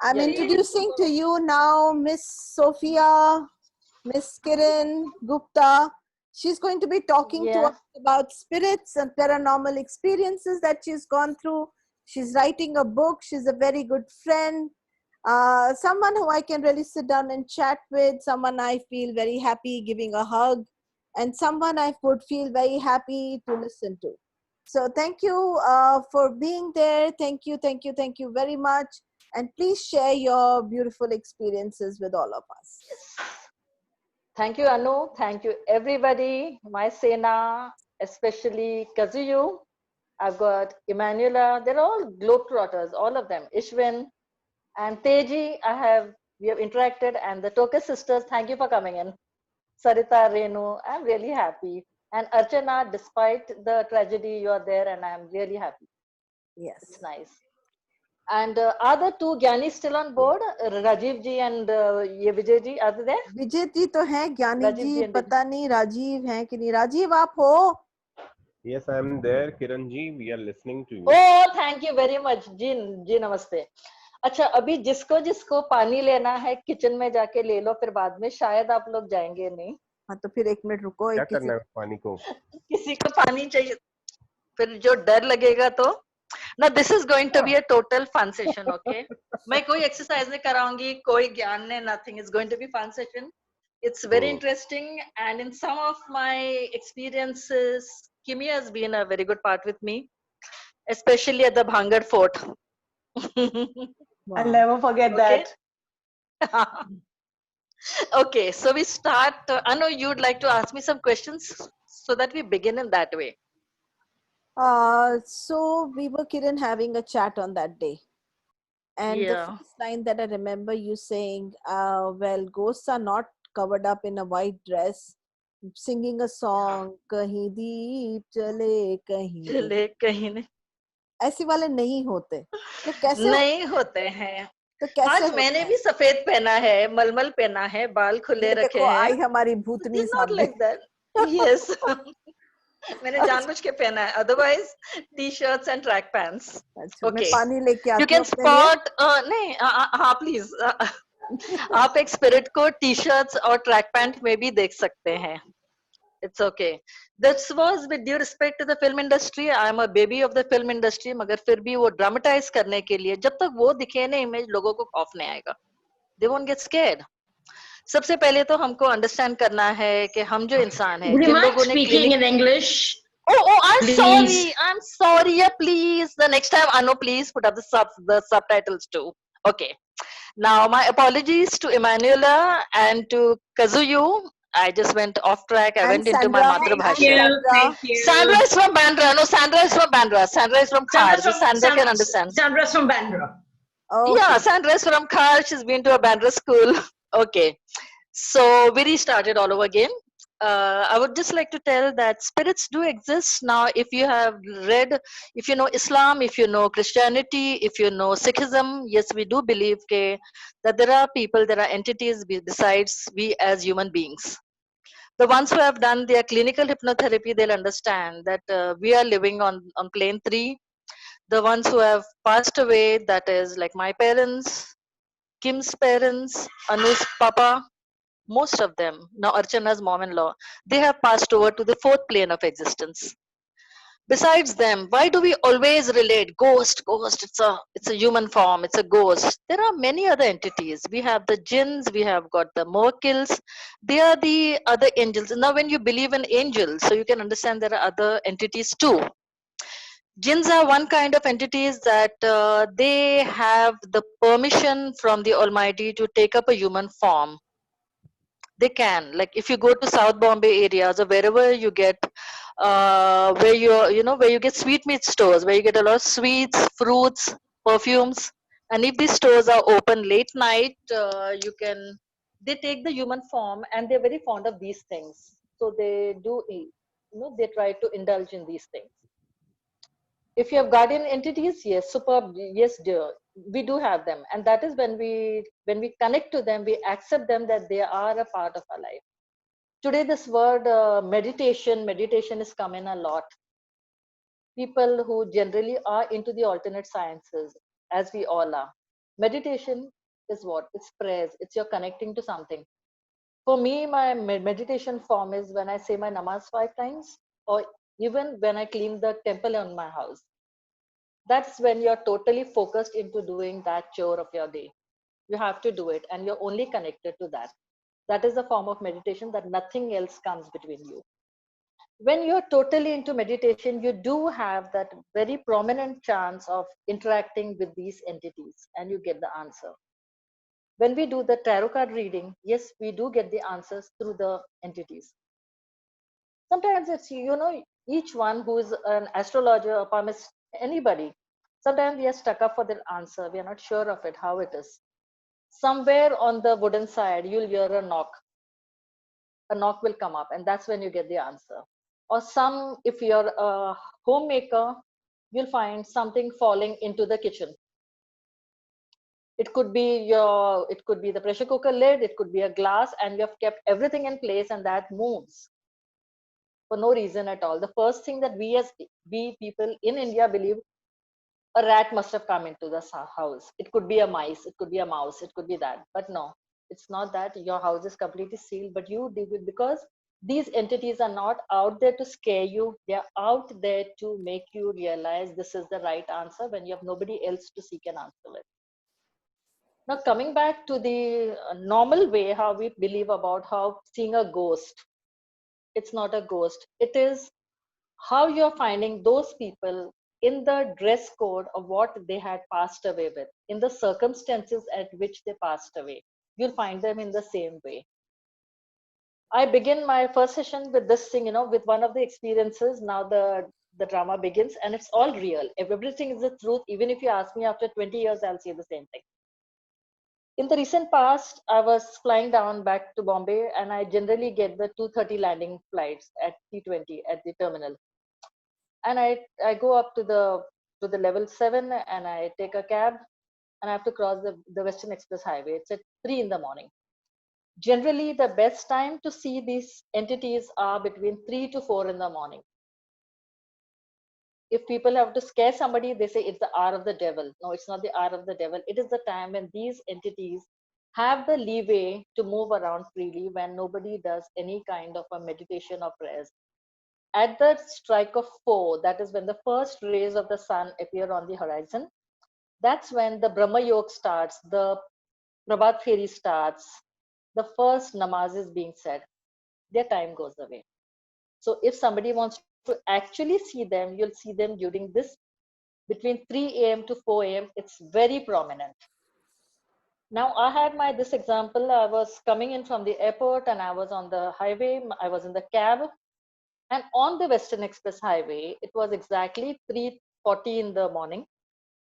I'm Yes. introducing to you now Miss Sophia, Miss Kiran Gupta. She's going to be talking to Yeah. us about spirits and paranormal experiences that she's gone through. She's writing a book. She's a very good friend. Someone who I can really sit down and chat with, someone I feel very happy giving a hug, and someone I would feel very happy to listen to. So thank you for being there. Thank you, thank you, thank you very much. And please share your beautiful experiences with all of us. Thank you, Anu. Thank you, everybody. My Sena, especially Kazuyu. I've got Emanuela. They're all globetrotters, all of them. Ishwin and Teji. We have interacted, and the Toka sisters. Thank you for coming in. Sarita, Renu. I'm really happy. And Archana, despite the tragedy, you are there, and I'm really happy. Yes. It's nice. And are the two Gyanis still on board? Rajiv ji and ye Vijay ji, are they there? Vijay ji तो हैं, ज्ञानी Rajiv ji ji and पता नहीं राजीव हैं कि नहीं. राजीव आप हो? Yes, I am there, Kiran ji. We are listening to you. Oh, thank you very much. जी नमस्ते. अच्छा, अभी जिसको जिसको पानी लेना है किचन में जाके ले लो, फिर बाद में शायद आप लोग जाएंगे नहीं. हाँ तो फिर 1 मिनट रुको. क्या करना है पानी को? किसी को पानी चाहिए, फिर जो डर लगेगा तो. Now this is going to be a total fun session, okay? मैं कोई exercise नहीं कराऊंगी, कोई ज्ञान नहीं, nothing. It's going to be fun session. It's very interesting, and in some of my experiences, Kimi has been a very good part with me, especially at the Bhangar Fort. I'll never forget that. Okay, so we start. Anu, you'd like to ask me some questions so that we begin in that way. So we were, Kiran, having a chat on that day. And Yeah. the first line that I remember you saying, well, ghosts are not covered up in a white dress, singing a song, कहीं दीप जले कहीं चले कहीं नहीं. ऐसे वाले नहीं होते. तो कैसे नहीं होते हैं. तो कैसे आज होते मैंने हैं? भी सफेद पहना है, मलमल पहना है, बाल खुले ये रखे देखो हैं. आई हमारी भूतनी It's not सामने. like that. Yes. मैंने जानबूझ के पहना है. Otherwise, t-shirts and track pants. अच्छा, मैं Okay. पानी लेके You आती हूँ can अपने लिए. spot. नहीं, हाँ please. आप एक स्पिरिट को टी-शर्ट्स और ट्रैक पैंट में भी देख सकते हैं. It's okay. This was with due respect to the film industry. I am a baby of the film industry. मगर फिर भी वो ड्रामेटाइज करने के लिए जब तक वो दिखे ना इमेज, लोगों को खौफ नहीं आएगा. They won't get scared. सबसे पहले तो हमको अंडरस्टैंड करना है कि हम जो इंसान हैं, Would you जिन mind लोगों ने speaking in English? Oh, I'm Please. sorry. I'm sorry. Yeah, please. The next time, Anu, please put up the subtitles too. Okay. Now, my apologies to Emanuela and to Kazuyu. I just went off track. I went into my Sandra. Madhurabhasha. Thank you. Sandra is from Bandra. No, Sandra is from Bandra. Sandra is from Khar. So Sandra can understand. Sandra's from Bandra. Okay. Yeah, Sandra is from Khar. She's been to a Bandra school. Okay. So we restarted all over again. I would just like to tell that spirits do exist. Now, if you have read, if you know Islam, if you know Christianity, if you know Sikhism, yes, we do believe that there are people, there are entities besides we as human beings. The ones who have done their clinical hypnotherapy, they'll understand that we are living on plane 3. The ones who have passed away, that is like my parents, Kim's parents, Anu's papa, most of them, now Archana's mom-in-law, they have passed over to the 4th plane of existence. Besides them, why do we always relate ghost, it's a human form, it's a ghost? There are many other entities. We have the jinns, we have got the mawkils, they are the other angels. Now when you believe in angels, so you can understand there are other entities too. Jinns are one kind of entities that they have the permission from the Almighty to take up a human form. They can, like if you go to South Bombay areas or wherever you get where you get sweetmeat stores where you get a lot of sweets, fruits, perfumes, and if these stores are open late night, they take the human form, and they're very fond of these things, so they do they try to indulge in these things. If you have guardian entities, yes, superb, yes, dear, we do have them, and that is when we connect to them, we accept them that they are a part of our life. Today, this word meditation is coming a lot. People who generally are into the alternate sciences, as we all are, Meditation is what? It's prayers. It's you're connecting to something. For me, my meditation form is when I say my namaz 5 times, or even when I clean the temple in my house. That's when you're totally focused into doing that chore of your day. You have to do it, and you're only connected to that. That is a form of meditation, that nothing else comes between you. When you're totally into meditation, you do have that very prominent chance of interacting with these entities, and you get the answer. When we do the tarot card reading, yes, we do get the answers through the entities. Sometimes it's, each one who is an astrologer, a palmist, anybody, sometimes we are stuck up for the answer. We are not sure of it, how it is. Somewhere on the wooden side, you'll hear a knock. A knock will come up, and that's when you get the answer. Or if you're a homemaker, you'll find something falling into the kitchen. It could be the pressure cooker lid, it could be a glass, and you have kept everything in place, and that moves for no reason at all. The first thing that we people in India believe, a rat must have come into the house. It could be a mice, it could be a mouse, it could be that. But no, it's not that. Your house is completely sealed, but you do it because these entities are not out there to scare you. They're out there to make you realize this is the right answer when you have nobody else to seek an answer with. Now, coming back to the normal way, how we believe about how seeing a ghost, it's not a ghost. It is how you're finding those people in the dress code of what they had passed away with, in the circumstances at which they passed away. You'll find them in the same way. I begin my first session with this thing, with one of the experiences. Now the drama begins, and it's all real. Everything is the truth. Even if you ask me after 20 years, I'll say the same thing. In the recent past, I was flying down back to Bombay, and I generally get the 2:30 landing flights at T20 at the terminal. And I go up to the level 7, and I take a cab, and I have to cross the Western Express Highway. It's at 3 in the morning. Generally, the best time to see these entities are between 3 to 4 in the morning. If people have to scare somebody, they say it's the hour of the devil. No, it's not the hour of the devil. It is the time when these entities have the leeway to move around freely, when nobody does any kind of a meditation or prayers. At the strike of 4, that is when the first rays of the sun appear on the horizon, that's when the Brahma Yog starts, the Prabhat Feri starts, the first namaz is being said, their time goes away. So if somebody wants to actually see them, you'll see them during this, between 3 a.m. to 4 a.m. It's very prominent. Now I had this example. I was coming in from the airport, and I was on the highway. I was in the cab, and on the Western Express Highway, it was exactly 3:40 in the morning.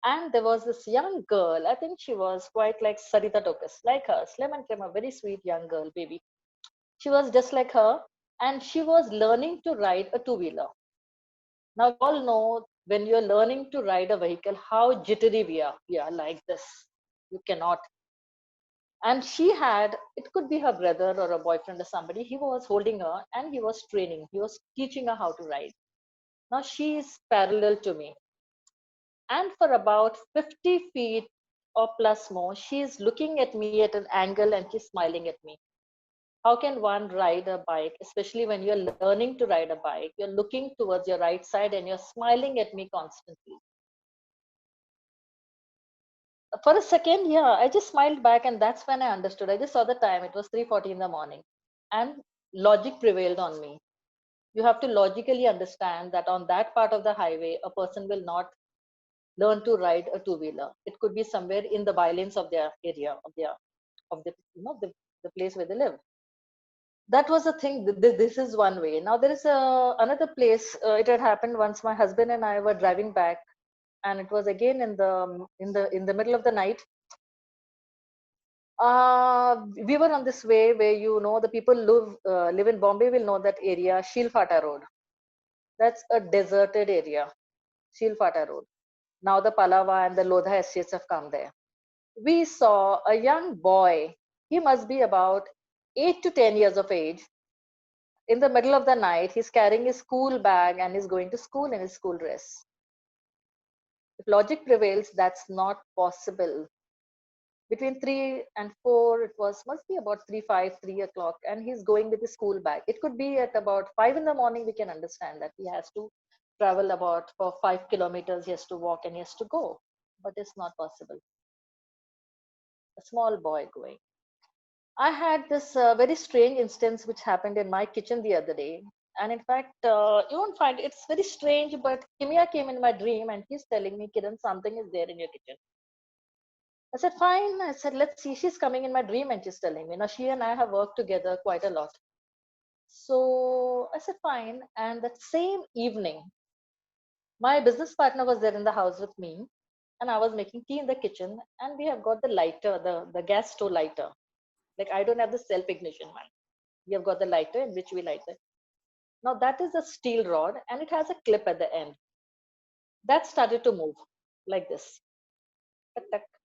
And there was this young girl. I think she was quite like Sarita Tokas, like her, slim and trim, a very sweet young girl, baby. She was just like her, and she was learning to ride a two-wheeler. Now, you all know when you're learning to ride a vehicle, how jittery we are. We are like this. You cannot. And it could be her brother or a boyfriend or somebody, he was holding her and he was training. He was teaching her how to ride. Now she is parallel to me. And for about 50 feet or plus more, she is looking at me at an angle and she's smiling at me. How can one ride a bike, especially when you're learning to ride a bike? You're looking towards your right side and you're smiling at me constantly. For a second, yeah, I just smiled back, and that's when I understood. I just saw the time. It was 3:40 in the morning, and logic prevailed on me. You have to logically understand that on that part of the highway, a person will not learn to ride a two-wheeler. It could be somewhere in the bylanes of their area, of the place where they live. That was the thing. This is one way. Now there is another place. It had happened once. My husband and I were driving back, and it was again in the middle of the night. We were on this way where, the people live in Bombay will know that area, Shilfata Road. That's a deserted area, Shilfata Road. Now the Palava and the Lodha estates have come there. We saw a young boy. He must be about 8 to 10 years of age. In the middle of the night, he's carrying his school bag and he's going to school in his school dress. If logic prevails, that's not possible. between 3 and 4, it was must be about 3, 5, 3 o'clock, and he's going with his school bag. It could be at about 5 in the morning. We can understand that he has to travel about for 5 kilometers. He has to walk and he has to go, but it's not possible. A small boy going. I had this very strange instance which happened in my kitchen the other day. And in fact, you won't find it's very strange, but Kimia came in my dream and he's telling me, Kiran, something is there in your kitchen. I said, fine. I said, let's see. She's coming in my dream and she's telling me. Now, she and I have worked together quite a lot. So I said, fine. And that same evening, my business partner was there in the house with me. And I was making tea in the kitchen. And we have got the lighter, the gas stove lighter. Like, I don't have the self ignition one. We have got the lighter in which we light it. Now, that is a steel rod and it has a clip at the end. That started to move like this.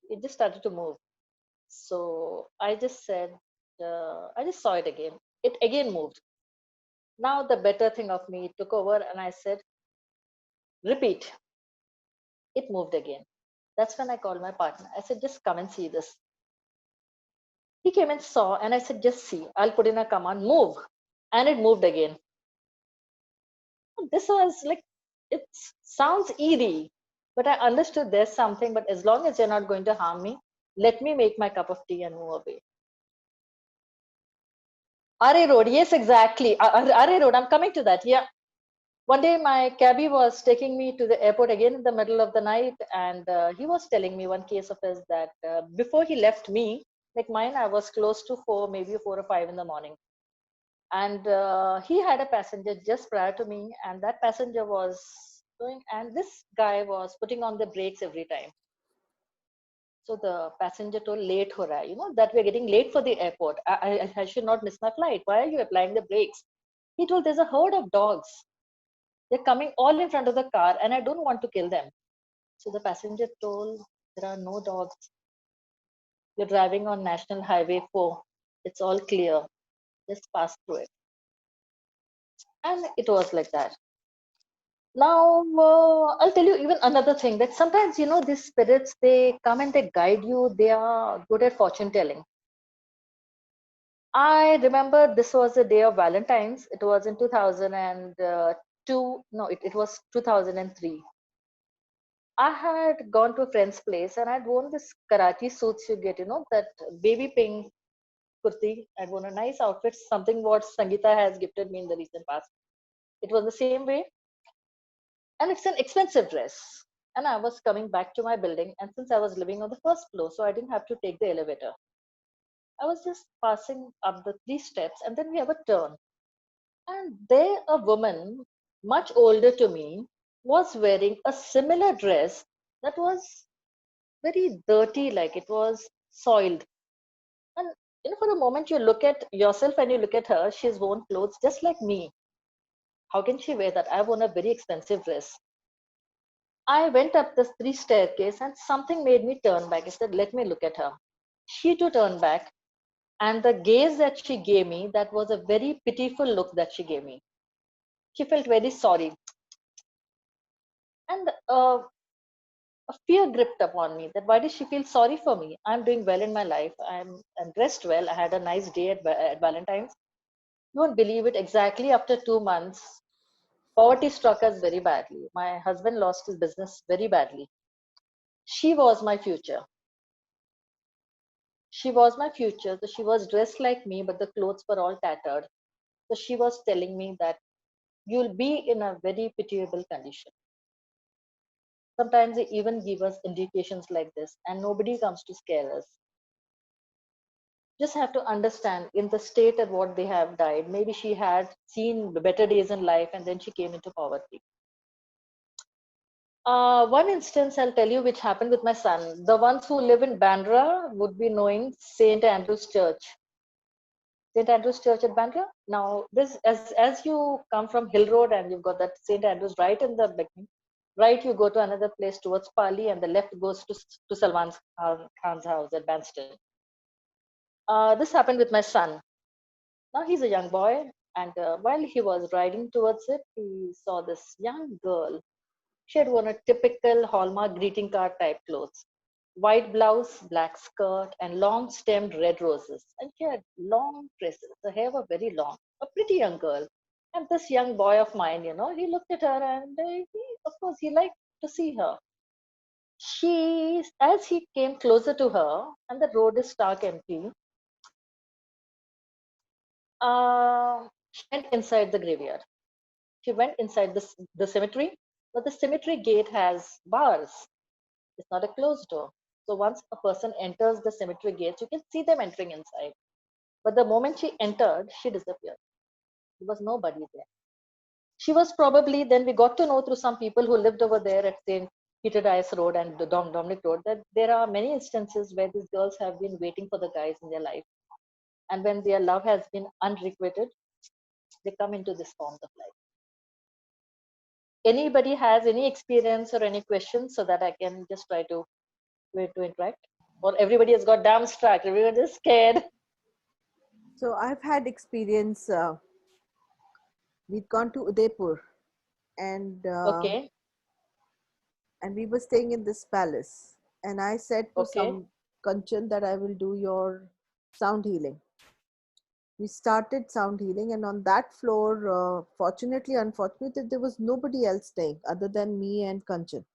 It just started to move. So I just said, I just saw it again. It again moved. Now the better thing of me took over and I said, repeat. It moved again. That's when I called my partner. I said, just come and see this. He came and saw and I said, just see. I'll put in a command, move. And it moved again. This was like, it sounds eerie, but I understood there's something, but as long as you're not going to harm me, let me make my cup of tea and move away. Are Road, yes, exactly. Are Road, I'm coming to that. Yeah. One day my cabbie was taking me to the airport again in the middle of the night, and he was telling me one case of his that before he left me, like mine, I was close to 4, maybe 4 or 5 in the morning. And he had a passenger just prior to me, and that passenger was going, and this guy was putting on the brakes every time. So the passenger told, late ho raha hai, you know, that we're getting late for the airport. I should not miss my flight. Why are you applying the brakes? He told, there's a herd of dogs. They're coming all in front of the car and I don't want to kill them. So the passenger told, there are no dogs. You're driving on National Highway 4. It's all clear. Just pass through it. And it was like that. Now, I'll tell you even another thing that sometimes, you know, these spirits, they come and they guide you. They are good at fortune telling. I remember this was the day of Valentine's. It was in 2002. No, it was 2003. I had gone to a friend's place and I'd worn this karate suits you get, you know, that baby pink kurti. I'd worn a nice outfit, something what Sangeeta has gifted me in the recent past. It was the same way. And it's an expensive dress. And I was coming back to my building. And since I was living on the first floor, so I didn't have to take the elevator. I was just passing up the 3 steps and then we have a turn. And there a woman, much older to me, was wearing a similar dress that was very dirty, like it was soiled. And you know, for a moment you look at yourself and you look at her, she's worn clothes just like me. How can she wear that? I've worn a very expensive dress. I went up the 3 staircase and something made me turn back. I said, let me look at her. She too turned back. And the gaze that she gave me, that was a very pitiful look that she gave me. She felt very sorry. And a fear gripped upon me that why does she feel sorry for me? I'm doing well in my life. I'm dressed well. I had a nice day at Valentine's. You won't believe it. Exactly after 2 months, poverty struck us very badly. My husband lost his business very badly. She was my future. She was my future. So she was dressed like me, but the clothes were all tattered. So she was telling me that you'll be in a very pitiable condition. Sometimes they even give us indications like this, and nobody comes to scare us. Just have to understand in the state at what they have died. Maybe she had seen better days in life and then she came into poverty. One instance I'll tell you which happened with my son. The ones who live in Bandra would be knowing St. Andrew's Church. St. Andrew's Church at Bandra. Now, this as you come from Hill Road and you've got that St. Andrew's right in the beginning, right you go to another place towards Pali and the left goes to Salman Khan's house at Banston. This happened with my son. Now he's a young boy, and while he was riding towards it, he saw this young girl. She had worn a typical Hallmark greeting card type clothes. white blouse, black skirt, and long stemmed red roses. And she had long tresses. Her hair was very long. A pretty young girl. And this young boy of mine, he looked at her and of course, he liked to see her. As he came closer to her, and the road is stark empty, she went inside the graveyard. She went inside the cemetery, but the cemetery gate has bars. It's not a closed door. So once a person enters the cemetery gates, you can see them entering inside. But the moment she entered, she disappeared. There was nobody there. She was probably, then we got to know through some people who lived over there at St. Peter Dias Road and the Dominic Road that there are many instances where these girls have been waiting for the guys in their life. And when their love has been unrequited, they come into this form of life. Anybody has any experience or any questions so that I can just try to interact? Or everybody has got dumbstruck, everyone is scared. So I've had experience. We'd gone to Udaipur, and Okay, we were staying in this palace. And I said to okay. some Kanchan that I will do your sound healing. We started sound healing, and on that floor, fortunately, unfortunately, there was nobody else staying other than me and Kanchan.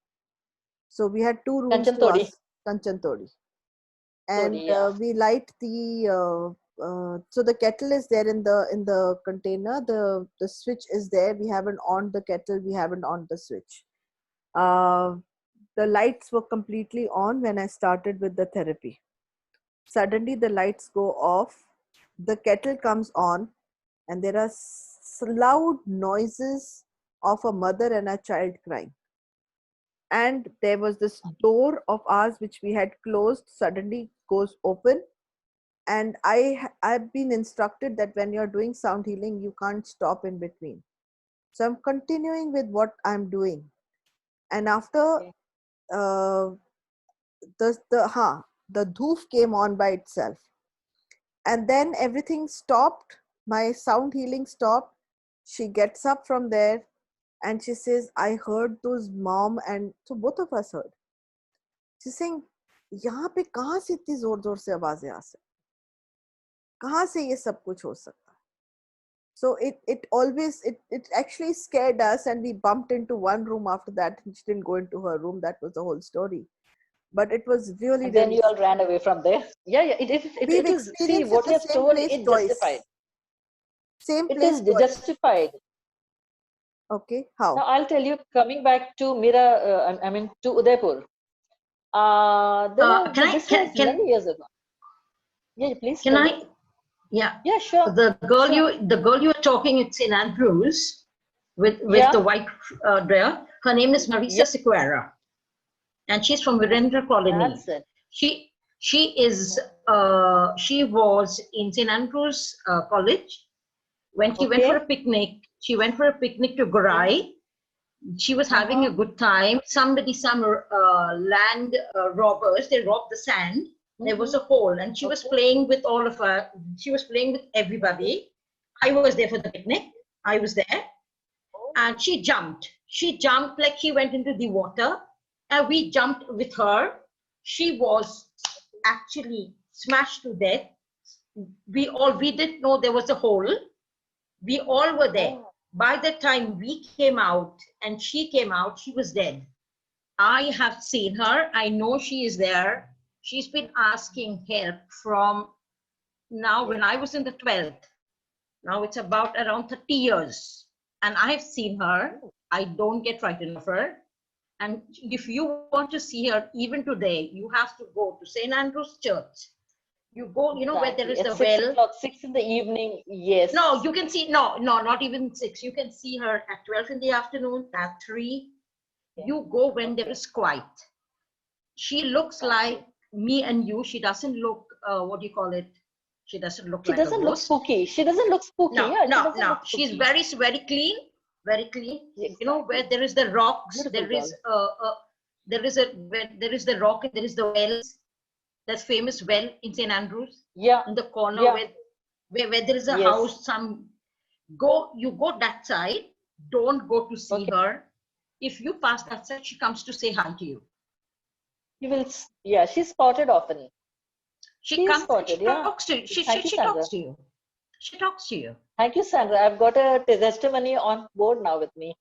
So we had two rooms Kanchan to Todi. us, Kanchan Todi. And Todi, yeah. we light the so the kettle is there in the container. The switch is there. We haven't on the kettle. We haven't on the switch. The lights were completely on when I started with the therapy. Suddenly the lights go off. The kettle comes on, and there are loud noises of a mother and a child crying. And there was this door of ours which we had closed suddenly goes open, and I've been instructed that when you're doing sound healing you can't stop in between. So I'm continuing with what I'm doing, and after Okay. the dhoof came on by itself, and then everything stopped. My sound healing stopped. She gets up from there and she says, I heard those mom, and so both of us heard. She's saying, यहाँ पे कहाँ से इतनी जोर जोर से आवाजें आ सकती, कहाँ से ये सब कुछ हो सकता. So it actually scared us, and we bumped into one room after that. She didn't go into her room. That was the whole story. But it was really, And then really you all scary. ran away from there. Yeah, yeah. We've It is. See, experienced it what the you have same told, place it justified. twice. Same It place is twice. justified. Okay, Now how? I'll tell you. Coming back to Mira, I mean to Udaipur. This was Can many years ago. Yeah, please can tell I? me. Yeah, Yeah, sure, the sure. girl you are talking, it's in Andrews with Yeah, the white dress. Her name is yeah. Marisa Sequeira, and she's from Virendra Colony. That's it. She she was in St Andrews College when she went for Okay. a picnic. She went for a picnic to Gorai. She was having a Uh-huh. good time. Some land robbers, they robbed the sand. There was Mm-hmm. a hole, and she was Okay. playing with all of her. She was playing with everybody. I was there for the picnic. I was there, and she jumped. She jumped like she went into the water, and we jumped with her. She was actually smashed to death. We didn't know there was a hole. We all were there. Oh, By the time we came out and she came out, she was dead. I have seen her. I know she is there. She's been asking help from now when I was in the 12th. Now it's about around 30 years. And I've seen her. I don't get frightened of her. And if you want to see her even today, you have to go to St. Andrew's Church. You go, where there exactly. is At the 6 well. o'clock, 6 in the evening. Yes. No, you can see, no, not even 6. You can see her at 12 in the afternoon, at 3. Okay. You go when there Okay. is quiet. She looks like me and you. She doesn't look, what do you call it? She doesn't look She like a doesn't look ghost. spooky. She doesn't look spooky. No, Yeah, she no, doesn't no. look She's spooky. very clean, very clean. Exactly. Where there is the rocks, Beautiful there is girl. where there is the rock and there is the wells. That famous well in St. Andrews, Yeah. in the corner Yeah. where there is a Yes. house. You go that side. Don't go to see Okay. her. If you pass that side, she comes to say hi to you. You will, yeah, she's spotted often. She She is comes and spotted, she yeah. talks to you. Thank you, She Sandra. talks to you. She talks to you. Thank you, Sandra. I've got a testimony on board now with me.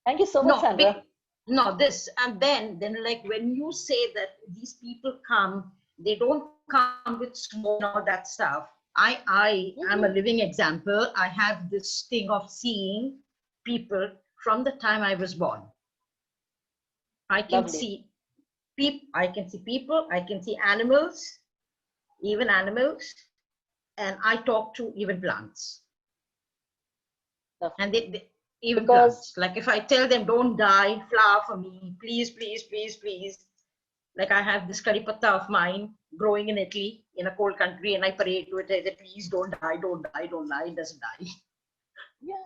Thank you so much, No, Sandra. no, this. And then like when you say that these people come, they don't come with smoke and all that stuff. I am a living example. I have this thing of seeing people from the time I was born. I can Lovely. see I can see people, I can see animals, even animals, and I talk to even plants. Lovely. And they even Because- plants. Like if I tell them, don't die, flower for me, please, please, please, please. Like I have this curry patta of mine growing in Italy in a cold country, and I pray to it, I say, please don't die, don't die, don't die, it doesn't die. Yeah.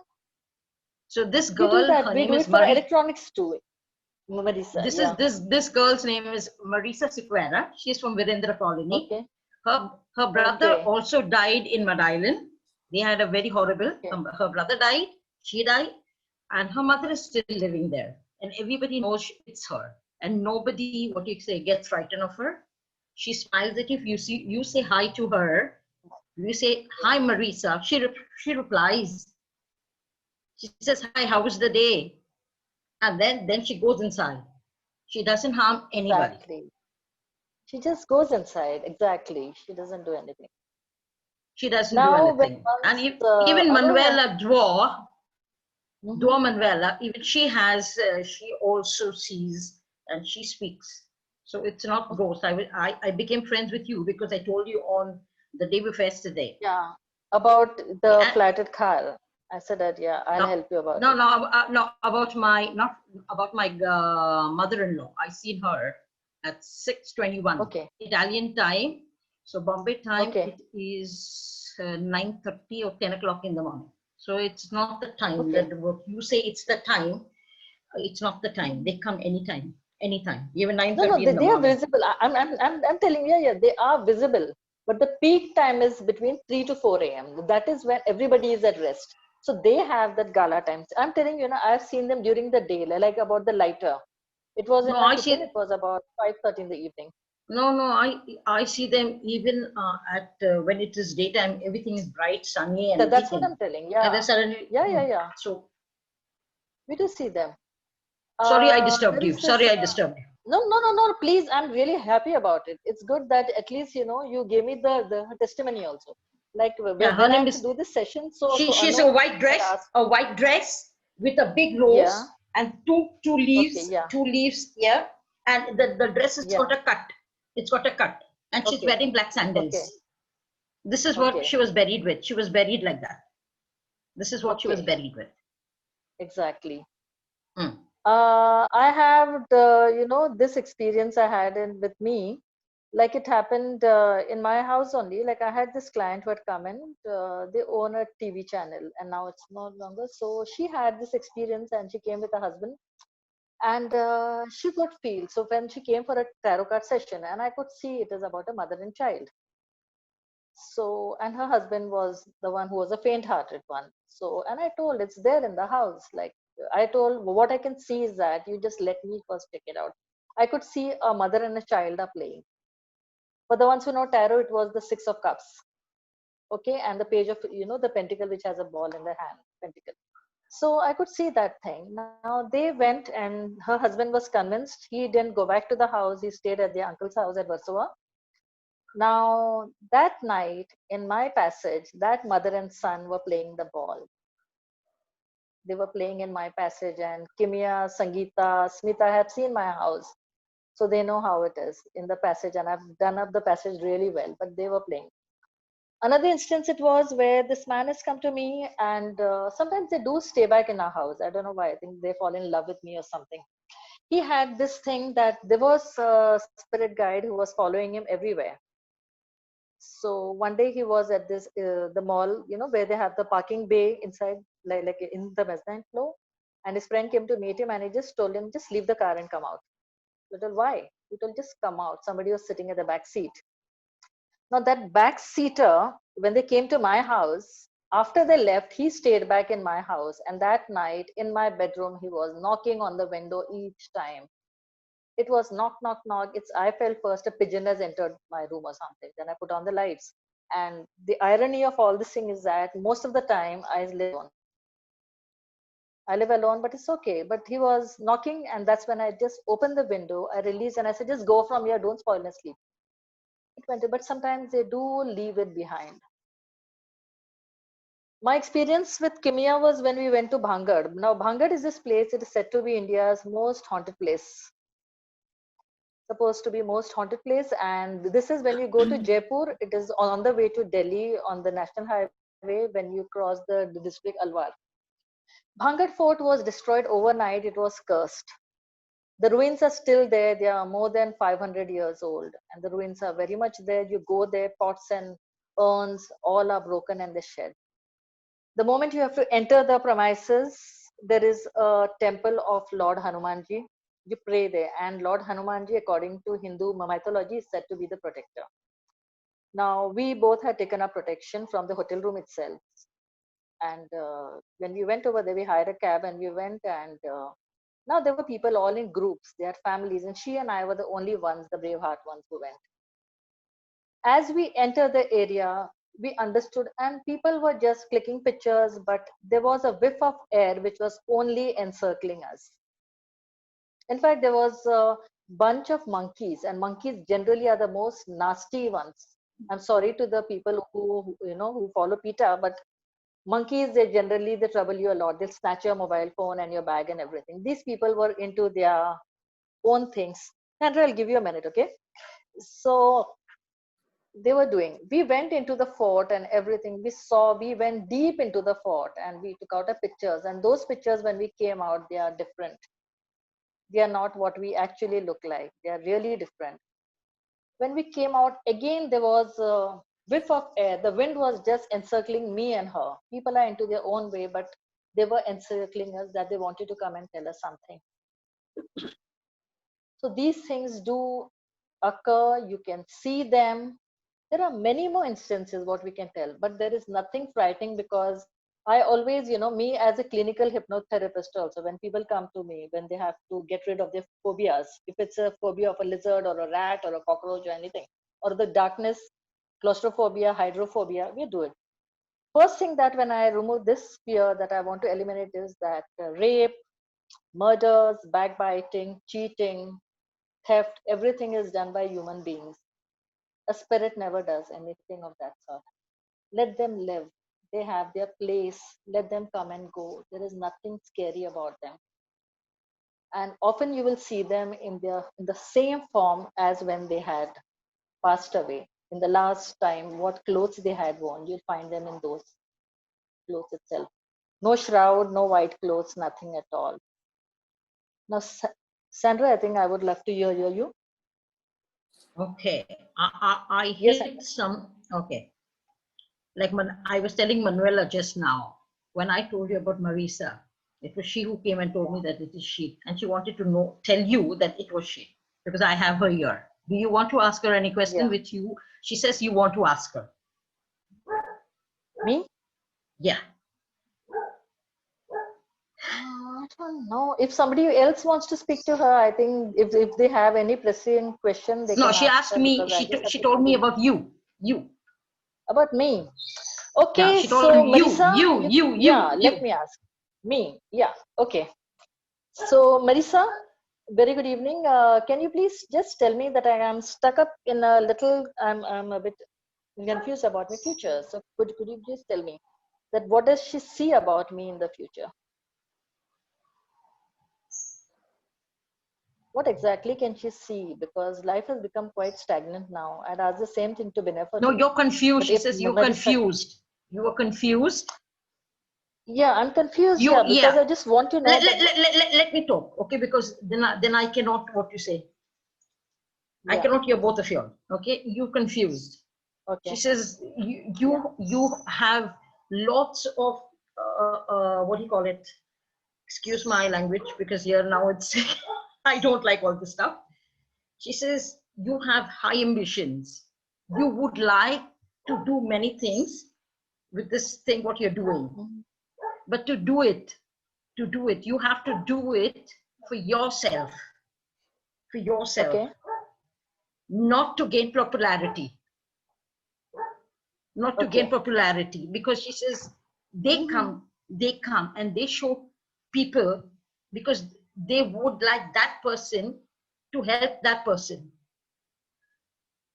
So this We do girl, that. her We name do is it for Marie. electronics too. Marisa, This yeah. is this girl's name is Marisa Sequeira. She's from Virendra Colony. Okay. Her brother Okay. also died in Mud Island. They had a very horrible. Okay. Her brother died. She died, and her mother is still living there. And everybody knows it's her. And nobody, what you say, gets frightened of her. She smiles at you. If you say hi to her, you say hi, Marisa. She replies. She says hi. How was the day? And then she goes inside. She doesn't harm anybody. Exactly. She just goes inside. Exactly. She doesn't do anything. She doesn't Now, do when anything. once, And even our- Manuela Dwar, Mhm. Dwar Manuela, even she has, she also sees and she speaks. So it's not ghost. I became friends with you because I told you on the day before yesterday. Yeah. About the And- flatted car. I said that, yeah, I'll No, help you about No, it. no, about my, not about my mother-in-law. I seen her at 6:21 Okay. Italian time. So Bombay time, Okay. it is 9:30 or 10 o'clock in the morning. So it's not the time Okay. that what you say it's the time. It's not the time. They come anytime, anytime, even 9:30 No, in the they are morning. visible. I'm telling you, yeah, they are visible. But the peak time is between 3 to 4 a.m. That is when everybody is at rest. So they have that gala times. I'm telling you, I've seen them during the day, like about the lighter. It was in No, my I kitchen. see. It was about 5:30 in the evening. No, I see them even at when it is daytime. Everything is bright, sunny, and That's what everything. I'm telling. And Yeah, then suddenly, yeah. So We do see them. sorry, I disturbed There you. is this, Sorry, I disturbed you. No. Please, I'm really happy about it. It's good that at least you gave me the testimony also. Like when Yeah, her I name have is. to do this session, so She's Anu a white dress, had asked. with a big rose Yeah. and two leaves, Okay, yeah. 2 leaves here, and the dress has Yeah. got a cut. It's got a cut, and she's Okay. wearing black sandals. Okay. This is what Okay. she was buried with. She was buried like that. This is what she was Okay. buried with. Exactly. Hmm. I have this experience I had with me. Like it happened in my house only. Like I had this client who had come in. They own a TV channel, and now it's no longer. So she had this experience, and she came with her husband, and she could feel. So when she came for a tarot card session, and I could see it is about a mother and child. So, and her husband was the one who was a faint-hearted one. So, and I told it's there in the house. Like I told, what I can see is that you just let me first check it out. I could see a mother and a child are playing. For the ones who know tarot, it was the Six of Cups. Okay, and the page of the pentacle which has a ball in the hand, pentacle. So I could see that thing. Now they went, and her husband was convinced. He didn't go back to the house. He stayed at the uncle's house at Warsaw. Now, that night in my passage, that mother and son were playing the ball. They were playing in my passage, and Kimia, Sangeeta, Smita have seen my house. So they know how it is in the passage, and I've done up the passage really well, but they were playing. Another instance it was where this man has come to me, and sometimes they do stay back in our house. I don't know why. I think they fall in love with me or something. He had this thing that there was a spirit guide who was following him everywhere. So one day he was at this the mall, where they have the parking bay inside, like in the mezzanine floor. And his friend came to meet him, and he just told him, just leave the car and come out. He told, why? He told, just come out. Somebody was sitting at the back seat. Now that back seater, when they came to my house, after they left, he stayed back in my house. And that night in my bedroom, he was knocking on the window each time. It was knock, knock, knock. I felt first a pigeon has entered my room or something. Then I put on the lights. And the irony of all this thing is that most of the time I live alone. I live alone, but it's okay. But he was knocking, and that's when I just opened the window. I released, and I said, just go from here. Don't spoil my sleep. It went, but sometimes they do leave it behind. My experience with Kimia was when we went to Bhangad. Now, Bhangad is this place, it is said to be India's most haunted place. Supposed to be most haunted place. And this is when you go to Jaipur, it is on the way to Delhi on the National Highway when you cross the district Alwar. Bhangad Fort was destroyed overnight. It was cursed. The ruins are still there. They are more than 500 years old. And the ruins are very much there. You go there, pots and urns, all are broken and they shed. The moment you have to enter the premises, there is a temple of Lord Hanumanji. You pray there. And Lord Hanumanji, according to Hindu mythology, is said to be the protector. Now, we both had taken our protection from the hotel room itself. And when we went over there, we hired a cab and we went, and now there were people all in groups, they had families, and she and I were the only ones, the brave heart ones who went. As we entered the area, we understood, and people were just clicking pictures, but there was a whiff of air which was only encircling us. In fact, there was a bunch of monkeys, and monkeys generally are the most nasty ones. I'm sorry to the people who follow PETA, but monkeys, they trouble you a lot. They'll snatch your mobile phone and your bag and everything. These people were into their own things. Sandra, I'll give you a minute, okay? So they were doing. We went into the fort and everything. We went deep into the fort and we took out the pictures. And those pictures, when we came out, they are different. They are not what we actually look like. They are really different. When we came out, again, there was a whiff of air. The wind was just encircling me and her. People are into their own way, but they were encircling us, that they wanted to come and tell us something. So these things do occur. You can see them. There are many more instances what we can tell, but there is nothing frightening, because I always, me as a clinical hypnotherapist also, when people come to me, when they have to get rid of their phobias, if it's a phobia of a lizard or a rat or a cockroach or anything, or the darkness, claustrophobia, hydrophobia, we do it. First thing that when I remove this fear that I want to eliminate is that rape, murders, backbiting, cheating, theft, everything is done by human beings. A spirit never does anything of that sort. Let them live. They have their place. Let them come and go. There is nothing scary about them. And often you will see them in the same form as when they had passed away. In the last time, what clothes they had worn, you'll find them in those clothes itself. No shroud, no white clothes, nothing at all. Now, Sandra, I think I would love to hear you. Okay, I hit some, okay. Like I was telling Manuela just now, when I told you about Marisa, it was she who came and told me that it is she. And she wanted to tell you that it was she, because I have her here. Do you want to ask her any question with you? She says you want to ask her. Me? Yeah. I don't know. If somebody else wants to speak to her, I think if they have any pressing question, they can ask her. No, she asked me, she told me about you. About me. Okay, yeah, she told so me Marisa, let me ask. Me, yeah, okay. So Marisa, very good evening. Can you please just tell me that I am stuck up in a little, I'm a bit confused about my future. So could you please tell me that what does she see about me in the future? What exactly can she see? Because life has become quite stagnant now. I'd ask the same thing to Bineffer. No, you're confused. She says you're confused. You are confused. Yeah, I'm confused. Because I just want to know. Let me talk, okay? Because then I cannot what you say. I cannot hear both of you. Okay, you're confused. Okay. She says you have lots of what do you call it? Excuse my language, because here now it's I don't like all this stuff. She says you have high ambitions. You would like to do many things with this thing what you're doing, but to do it, you have to do it for yourself, for yourself, Okay. not to gain popularity. Not to gain Okay. popularity, because she says they come and they show people because they would like that person to help that person.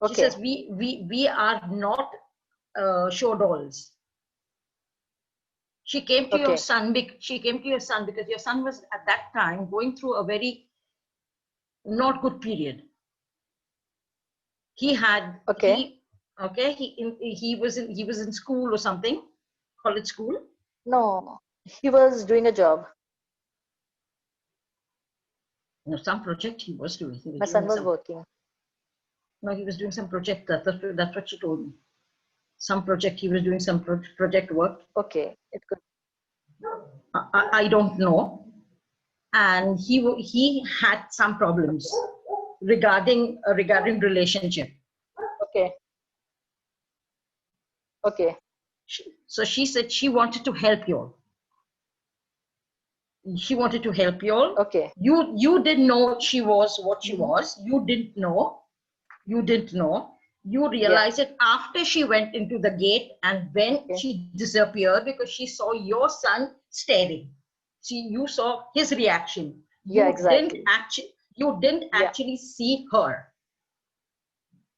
She Okay. says we are not show dolls. She came to your Okay. son. She came to your son because your son was at that time going through a very not good period. He had Okay. he was in school or something, college school. No, he was doing a job. No, some project he was doing. He was My son doing was some. working. No, he was doing some project. That's what she told me. Some project he was doing, some project work. Okay. It could. I don't know. And he had some problems regarding relationship. Okay. Okay. So she said she wanted to help you all. She wanted to help you all. Okay. You didn't know she was what she was. You didn't know. You didn't know. You realized it after she went into the gate and when she disappeared because she saw your son staring. You saw his reaction. Yeah, exactly. You didn't actually see her.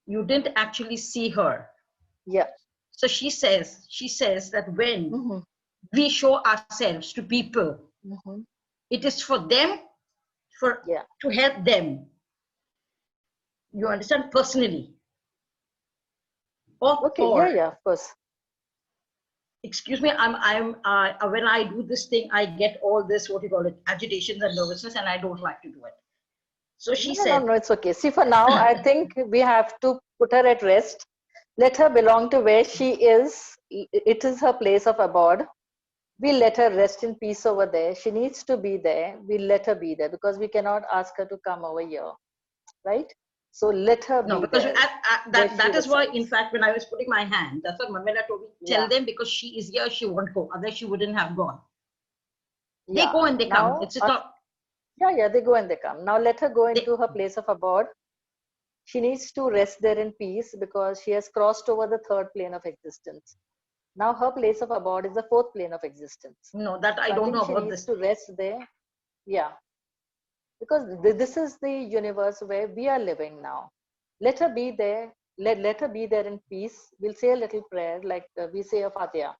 You didn't actually see her. Yeah. So she says that when we show ourselves to people, it is for them, to help them. You understand, personally. Okay. Yeah. Of course. Excuse me, when I do this thing, I get all this, what you call it, agitations and nervousness, and I don't like to do it. So she said, No, it's okay. See, for now, I think we have to put her at rest. Let her belong to where she is. It is her place of abode. We'll let her rest in peace over there. She needs to be there. We'll let her be there because we cannot ask her to come over here, right? So let her no, be because there. that is why, in fact, when I was putting my hand, that's what Mamela told me, tell them because she is here, she won't go. Otherwise, she wouldn't have gone. They go and they come. It's not. Yeah, they go and they come. Now let her go into her place of abode. She needs to rest there in peace because she has crossed over the third plane of existence. Now her place of abode is the fourth plane of existence. No, that I don't know about this. She needs to rest there. Yeah. Because this is the universe where we are living now. Let her be there. Let her be there in peace. We'll say a little prayer like we say a Fatiha.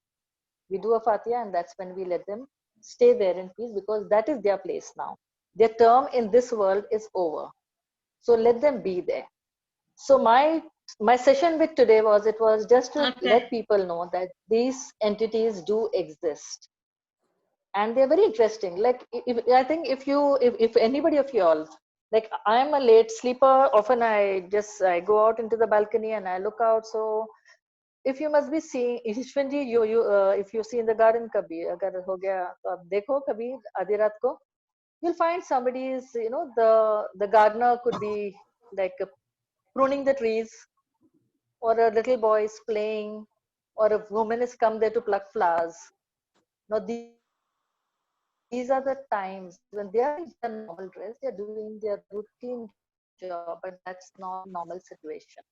We do a Fatiha and that's when we let them stay there in peace because that is their place now. Their term in this world is over. So let them be there. So my session with today was just to let people know that these entities do exist. And they're very interesting. Like I think if anybody of y'all, like I'm a late sleeper, often I go out into the balcony and I look out. So if you must be seeing, if you see in the garden kabhi, agar ho gaya, to aap dekho kabhi aadhi raat ko, you'll find somebody's, the gardener could be like pruning the trees, or a little boy is playing, or a woman has come there to pluck flowers. Now these are the times when they are in their normal dress, they are doing their routine job, but that's not normal situation.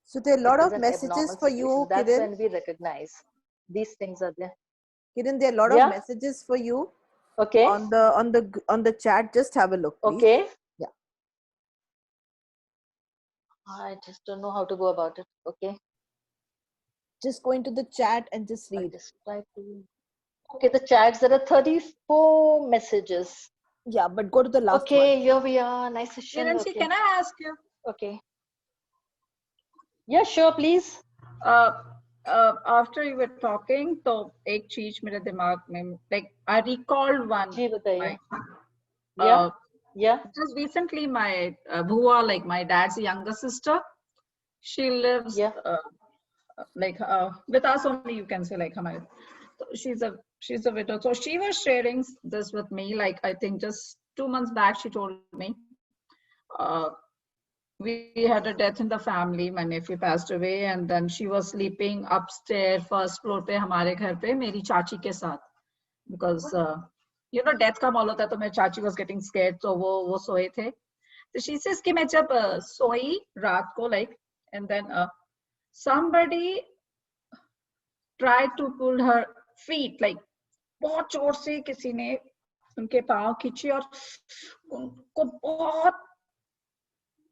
So there are a lot It is of an messages abnormal for situation. you, That's Kiran. when we recognize these things are there. Kiran, there are a lot of messages for you. Okay. On the chat. Just have a look, please. Okay. Yeah. I just don't know how to go about it. Okay. Just go into the chat and just read. Okay, the chats, there are 34 messages. Yeah, but go to the last one. Okay, here we are. Nice session. Kiranji, can I ask you? Okay. Yeah, sure, please. After you were talking, तो एक चीज मेरे दिमाग में, like I recalled one. जी बताइए. Yeah. Just recently, my bhuwa, like my dad's younger sister, she lives with us only. You can say like हमारे. She's a widow. So she was sharing this with me. Like I think just 2 months back, she told me. We had a death in the family. My nephew passed away, and then she was sleeping upstairs, first floor पे हमारे घर पे मेरी चाची के साथ, because death का माहौल होता है तो मेरी चाची was getting scared, so वो सोए थे, So she says कि मैं जब सोई रात को like, and then somebody tried to pull her feet, like बहुत जोर से किसी ने उनके पाँव खींचे और उनको बहुत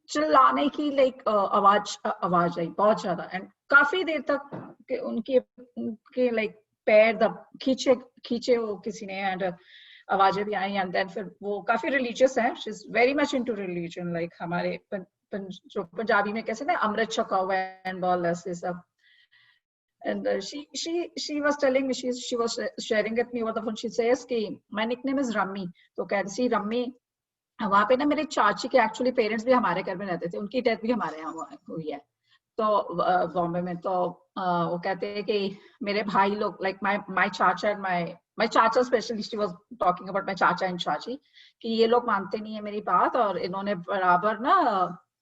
चिल्लाने की लाइक आवाज आई बहुत ज्यादा, एंड काफी देर तक उनके लाइक पैर दब खींचे खींचे वो किसी ने, एंड आवाजें भी आई, एंड देन फिर वो काफी रिलीजियस है, she is very much into religion, like हमारे जो पंजाबी में कैसे ना अमृत छका हुआ है एंड ऑल ऐसे सब. And she was telling me, she was sharing with me over the phone. She says कि my nickname is Rammi. तो कहती सी रम्मी, वहाँ पे ना मेरे चाची के एक्चुअली पेरेंट्स भी हमारे घर में रहते थे, उनकी डेथ भी हमारे यहाँ हुई है तो बॉम्बे में. तो वो कहते हैं कि मेरे भाई लोग लाइक माय चाचा एंड माय चाचा specially, she was talking about my चाचा एंड चाची, कि ये लोग मानते नहीं है मेरी बात और इन्होंने बराबर ना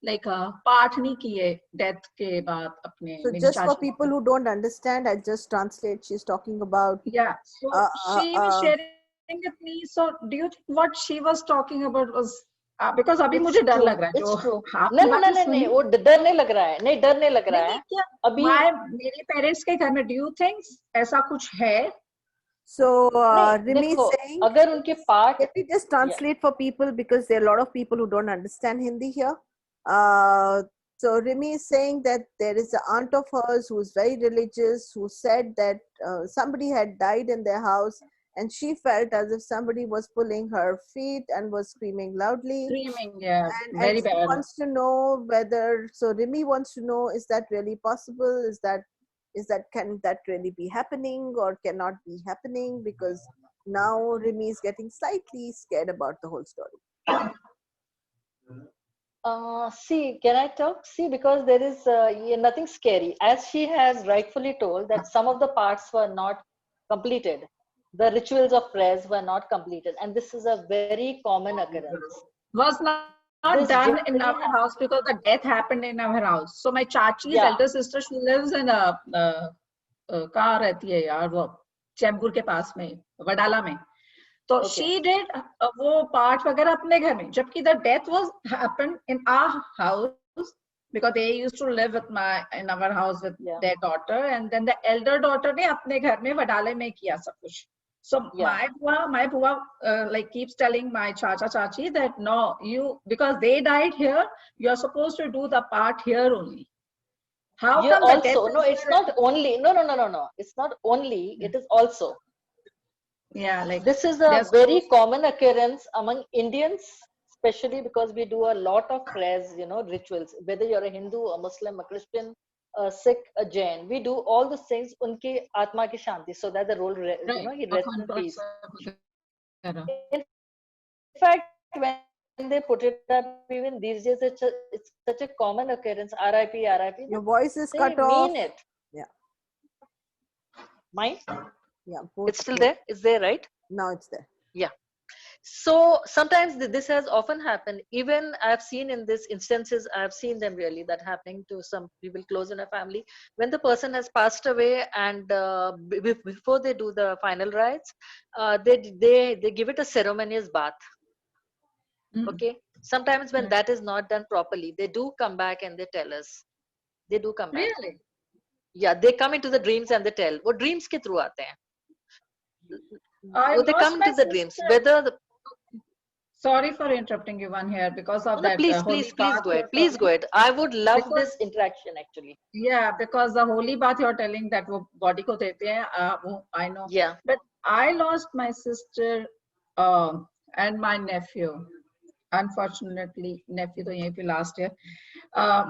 like पाठ नहीं किए डेथ के बाद अपने. So just for people who don't understand, I'll just translate. She's talking about so she was sharing with me. So do you think what she was talking about was because अभी मुझे डर लग रहा है जो नहीं वो डर नहीं लग रहा है, नहीं डर नहीं लग रहा है अभी. मेरे पेरेंट्स के घर में do you think ऐसा कुछ है? So Rimi is saying, अगर उनके पाठ, let me just translate for people because there are a lot of people who don't understand Hindi here. So Rimi is saying that there is an aunt of hers who is very religious, who said that somebody had died in their house and she felt as if somebody was pulling her feet and was screaming loudly. Screaming, yeah, and very she bad. wants to know whether, so Rimi wants to know, is that really possible? Is that can that really be happening or cannot be happening? Because now Rimi is getting slightly scared about the whole story. See, can I talk? See, because there is nothing scary. As she has rightfully told that some of the parts were not completed. The rituals of prayers were not completed. And this is a very common occurrence. Was not done in our house because the death happened in our house. So my chachi's elder sister, she lives in a कहाँ रहती है यार वो चैम्बूर के पास में, वडाला में. तो she did वो पाठ वगैरह अपने घर में, जबकि the death was happened in our house because they used to live with in our house with their daughter, and then the elder daughter ने अपने घर में वडाले में किया सब कुछ. So my bua like keeps telling my chachi that no, you, because they died here, you are supposed to do the part here only. How come also no, it's not only, no, it's not only, it is also. Yeah, like this is a very common occurrence among Indians, especially because we do a lot of prayers, rituals, whether you're a Hindu, a Muslim, a Christian, a Sikh, a Jain, we do all those things unki atma ki shanti, so that the role he rests in peace. In fact, when they put it up, even these days it's such a common occurrence, RIP. Your voice is cut off. Mean it. Yeah. Mine? Yeah, it's still there. It's there, right? Now it's there. Yeah. So sometimes this has often happened. Even I've seen in these instances, I've seen them really that happening to some people close in a family. When the person has passed away and before they do the final rites, they give it a ceremonious bath. Okay. Sometimes when that is not done properly, they do come back and they tell us. They do come back. Really? Yeah, they come into the dreams and they tell. वो dreams के through आते हैं. They come to the dreams. Whether the Sorry for interrupting you one here because of that. Please go ahead. Please go ahead. I would love this interaction actually. Yeah, because the holy bath you're telling that वो body को देते हैं, I know. Yeah. But I lost my sister and my nephew. Unfortunately, nephew to yahin pe last year.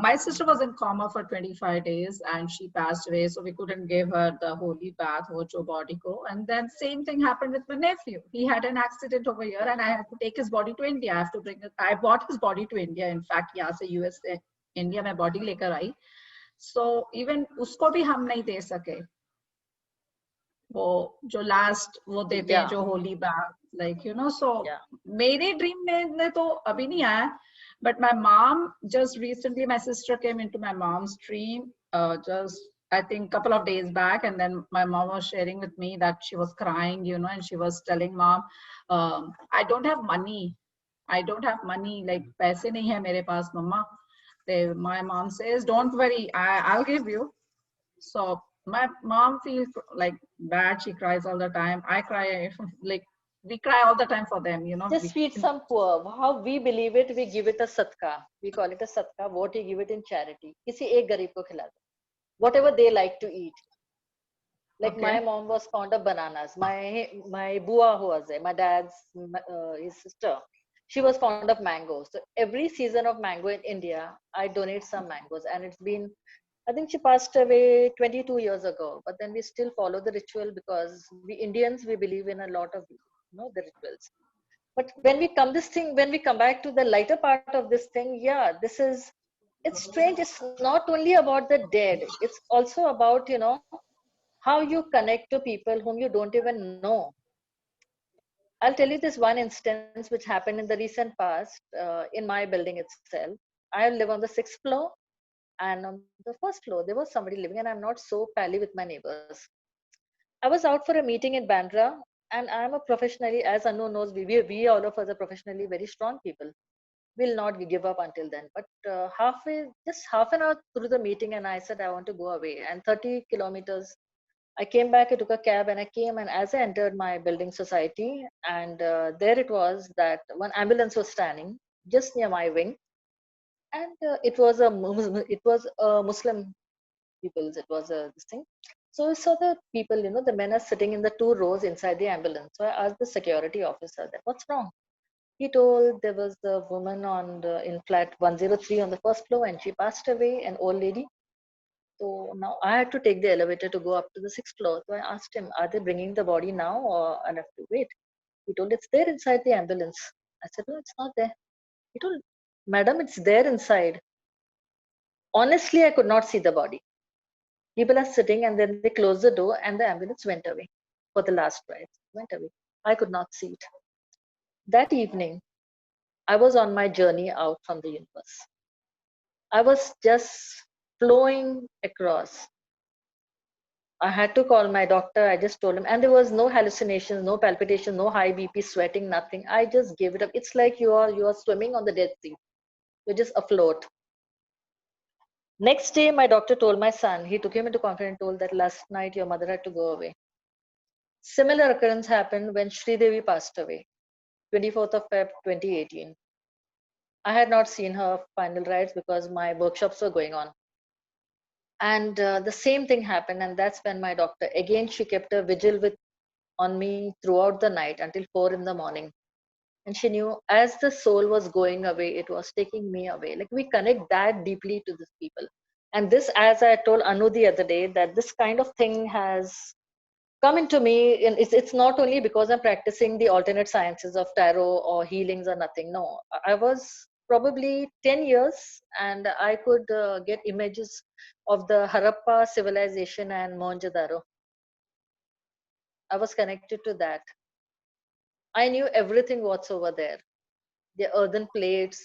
My sister was in coma for 25 days and she passed away, so we couldn't give her the holy bath or body ko. And then same thing happened with my nephew. He had an accident over here and I had to take his body to India. I have to bring it. I brought his body to India. In fact, यहाँ से US से India में body लेकर आई. So even उसको भी हम नहीं दे सके. वो जो last वो देते हैं जो holy bath, like so मेरे dream में तो अभी नहीं आया, but my mom just recently, my sister came into my mom's dream just I think couple of days back, and then my mom was sharing with me that she was crying, and she was telling mom, I don't have money I don't have money, like paise nahi hai mere paas, mama. My mom says, don't worry, I'll give you. So my mom feels like bad. She cries all the time. I cry, like we cry all the time for them, you know. Just feed some poor. How we believe it, we give it a sadka. We call it a sadka. What you give it in charity. किसी एक गरीब को खिला दो. Whatever they like to eat. Like Okay. my mom was fond of bananas. My bua who was there, my dad's his sister, she was fond of mangoes. So every season of mango in India, I donate some mangoes, and it's been, I think she passed away 22 years ago. But then we still follow the ritual because we Indians, we believe in a lot of the rituals. But when we come back to the lighter part of this thing, yeah, it's strange. It's not only about the dead. It's also about how you connect to people whom you don't even know. I'll tell you this one instance which happened in the recent past in my building itself. I live on the 6th floor, and on the first floor, there was somebody living, and I'm not so pally with my neighbors. I was out for a meeting in Bandra, and I'm a professionally, as Anu knows, we all of us are professionally very strong people. We'll not give up until then. But just half an hour through the meeting, and I said, I want to go away. And 30 kilometers I came back, I took a cab and I came, and as I entered my building society, and there it was that one ambulance was standing just near my wing, and it was a Muslim people's, it was a this thing. So I saw the people, the men are sitting in the two rows inside the ambulance. So I asked the security officer that, what's wrong? He told there was a woman in flat 103 on the first floor, and she passed away, an old lady. So now I had to take the elevator to go up to the 6th floor. So I asked him, are they bringing the body now or I'll have to wait? He told, it's there inside the ambulance. I said, no, it's not there. He told, madam, it's there inside. Honestly, I could not see the body. People are sitting, and then they closed the door and the ambulance went away for the last ride. Went away. I could not see it. That evening, I was on my journey out from the universe. I was just flowing across. I had to call my doctor. I just told him, and there was no hallucinations, no palpitation, no high BP, sweating, nothing. I just gave it up. It's like you are swimming on the Dead Sea. You're just afloat. Next day, my doctor told my son. He took him into conference and told that last night your mother had to go away. Similar occurrence happened when Sri Devi passed away, 24th of Feb 2018. I had not seen her final rites because my workshops were going on. And the same thing happened, and that's when my doctor, again, she kept a vigil on me throughout the night until 4 in the morning. And she knew as the soul was going away, it was taking me away. Like we connect that deeply to these people. And this, as I told Anu the other day, that this kind of thing has come into me. And it's not only because I'm practicing the alternate sciences of tarot or healings or nothing. No, I was probably 10 years and I could get images of the Harappa civilization and Mohenjo-daro. I was connected to that. I knew everything what's over there. The earthen plates,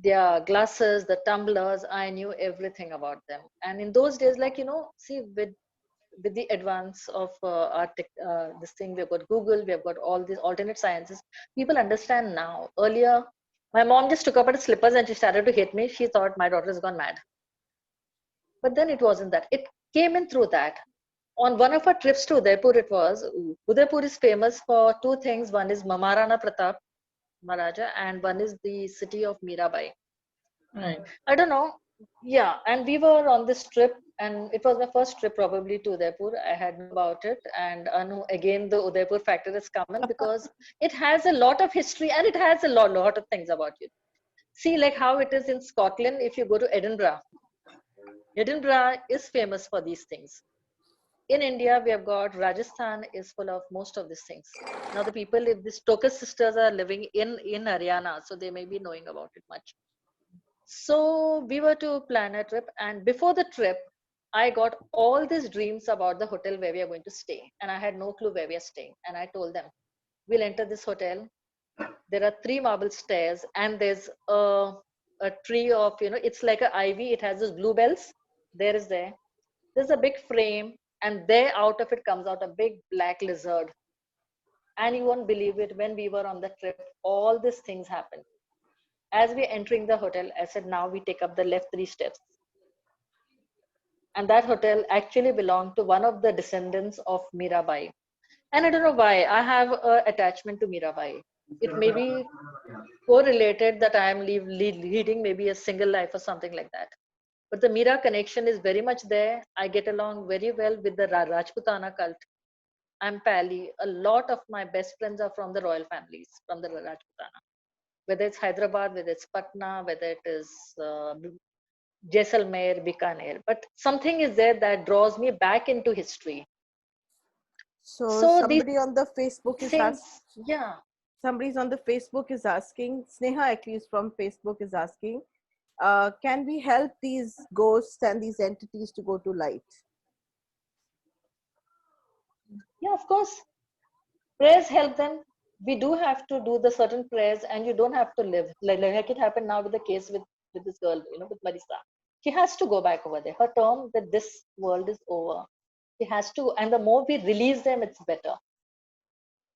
their glasses, the tumblers, I knew everything about them. And in those days, like, see, with the advance of this thing, we've got Google, we have got all these alternate sciences. People understand now. Earlier, my mom just took up her slippers and she started to hit me. She thought my daughter has gone mad. But then it wasn't that. It came in through that. On one of our trips to Udaipur, Udaipur is famous for two things. One is Maharana Pratap Maharaja, and one is the city of Mirabai. Right. I don't know. Yeah, and we were on this trip, and it was my first trip probably to Udaipur. I had known about it, and again the Udaipur factor is common because it has a lot of history and it has a lot of things about it. See, like how it is in Scotland. If you go to Edinburgh, Edinburgh is famous for these things. In India, we have got Rajasthan is full of most of these things. Now the people, if the Stoker sisters are living in Haryana, so they may be knowing about it much. So we were to plan a trip, and before the trip, I got all these dreams about the hotel where we are going to stay, and I had no clue where we are staying. And I told them, we'll enter this hotel. There are 3 marble stairs, and there's a tree of, it's like an ivy. It has those bluebells. There's a big frame, and there out of it comes out a big black lizard. And you won't believe it, when we were on the trip, all these things happened. As we entering the hotel, I said, now we take up the left 3 steps. And that hotel actually belonged to one of the descendants of Mirabai. And I don't know why, I have a attachment to Mirabai. It may be correlated that I am leading maybe a single life or something like that. But the Mira connection is very much there. I get along very well with the Rajputana cult. I'm Pali. A lot of my best friends are from the royal families, from the Rajputana. Whether it's Hyderabad, whether it's Patna, whether it is Jaisalmer, Bikaner. But something is there that draws me back into history. So So these somebody on the Facebook is things, asking, yeah. somebody's on the Facebook is asking, Sneha actually is from Facebook is asking, can we help these ghosts and these entities to go to light? Yeah, of course. Prayers help them. We do have to do the certain prayers, and you don't have to live like it happened now with the case with this girl, with Marisa. She has to go back over there. Her term that this world is over. She has to, and the more we release them, it's better.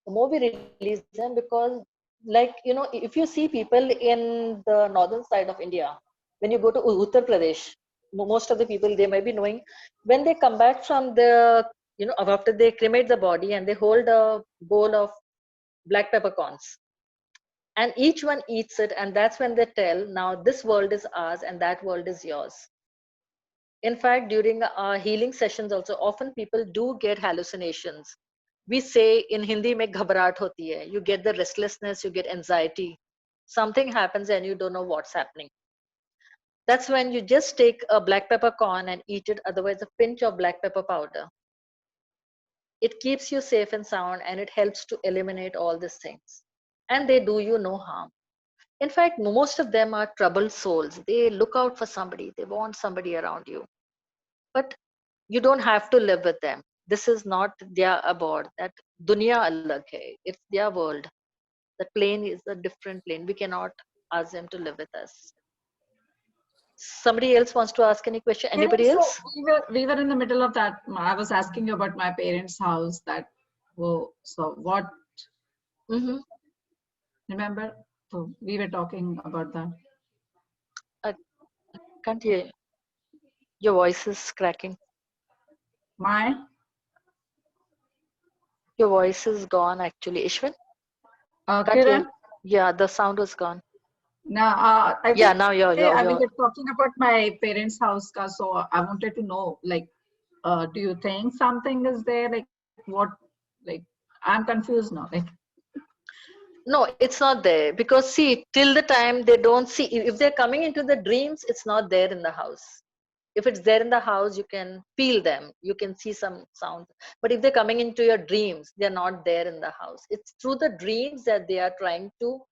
The more we release them, because, like, if you see people in the northern side of India, when you go to Uttar Pradesh, most of the people, they might be knowing, when they come back from the, after they cremate the body, and they hold a bowl of black peppercorns, and each one eats it, and that's when they tell, now this world is ours and that world is yours. In fact, during our healing sessions also, often people do get hallucinations. We say in Hindi mein ghabrat hoti hai. You get the restlessness, you get anxiety. Something happens and you don't know what's happening. That's when you just take a black pepper corn and eat it, otherwise a pinch of black pepper powder. It keeps you safe and sound, and it helps to eliminate all these things. And they do you no harm. In fact, most of them are troubled souls. They look out for somebody, they want somebody around you. But you don't have to live with them. This is not their abode. That dunya alag hai. It's their world. The plane is a different plane. We cannot ask them to live with us. Somebody else wants to ask any question? Yeah, Anybody so else? we were in the middle of that. I was asking you about my parents' house. So what? Mm-hmm. Remember? So we were talking about that. I can't hear you. Your voice is cracking. My Your voice is gone actually. Ishwin? Can't hear. Kiran. Yeah, the sound was gone. Now, I Yeah, think now we were talking about my parents' house, so I wanted to know, like, do you think something is there? Like, what? Like, I'm confused now. Like, no, it's not there, because see, till the time they don't see, if they're coming into the dreams, it's not there in the house. If it's there in the house, you can feel them, you can see some sound. But if they're coming into your dreams, they're not there in the house. It's through the dreams that they are trying to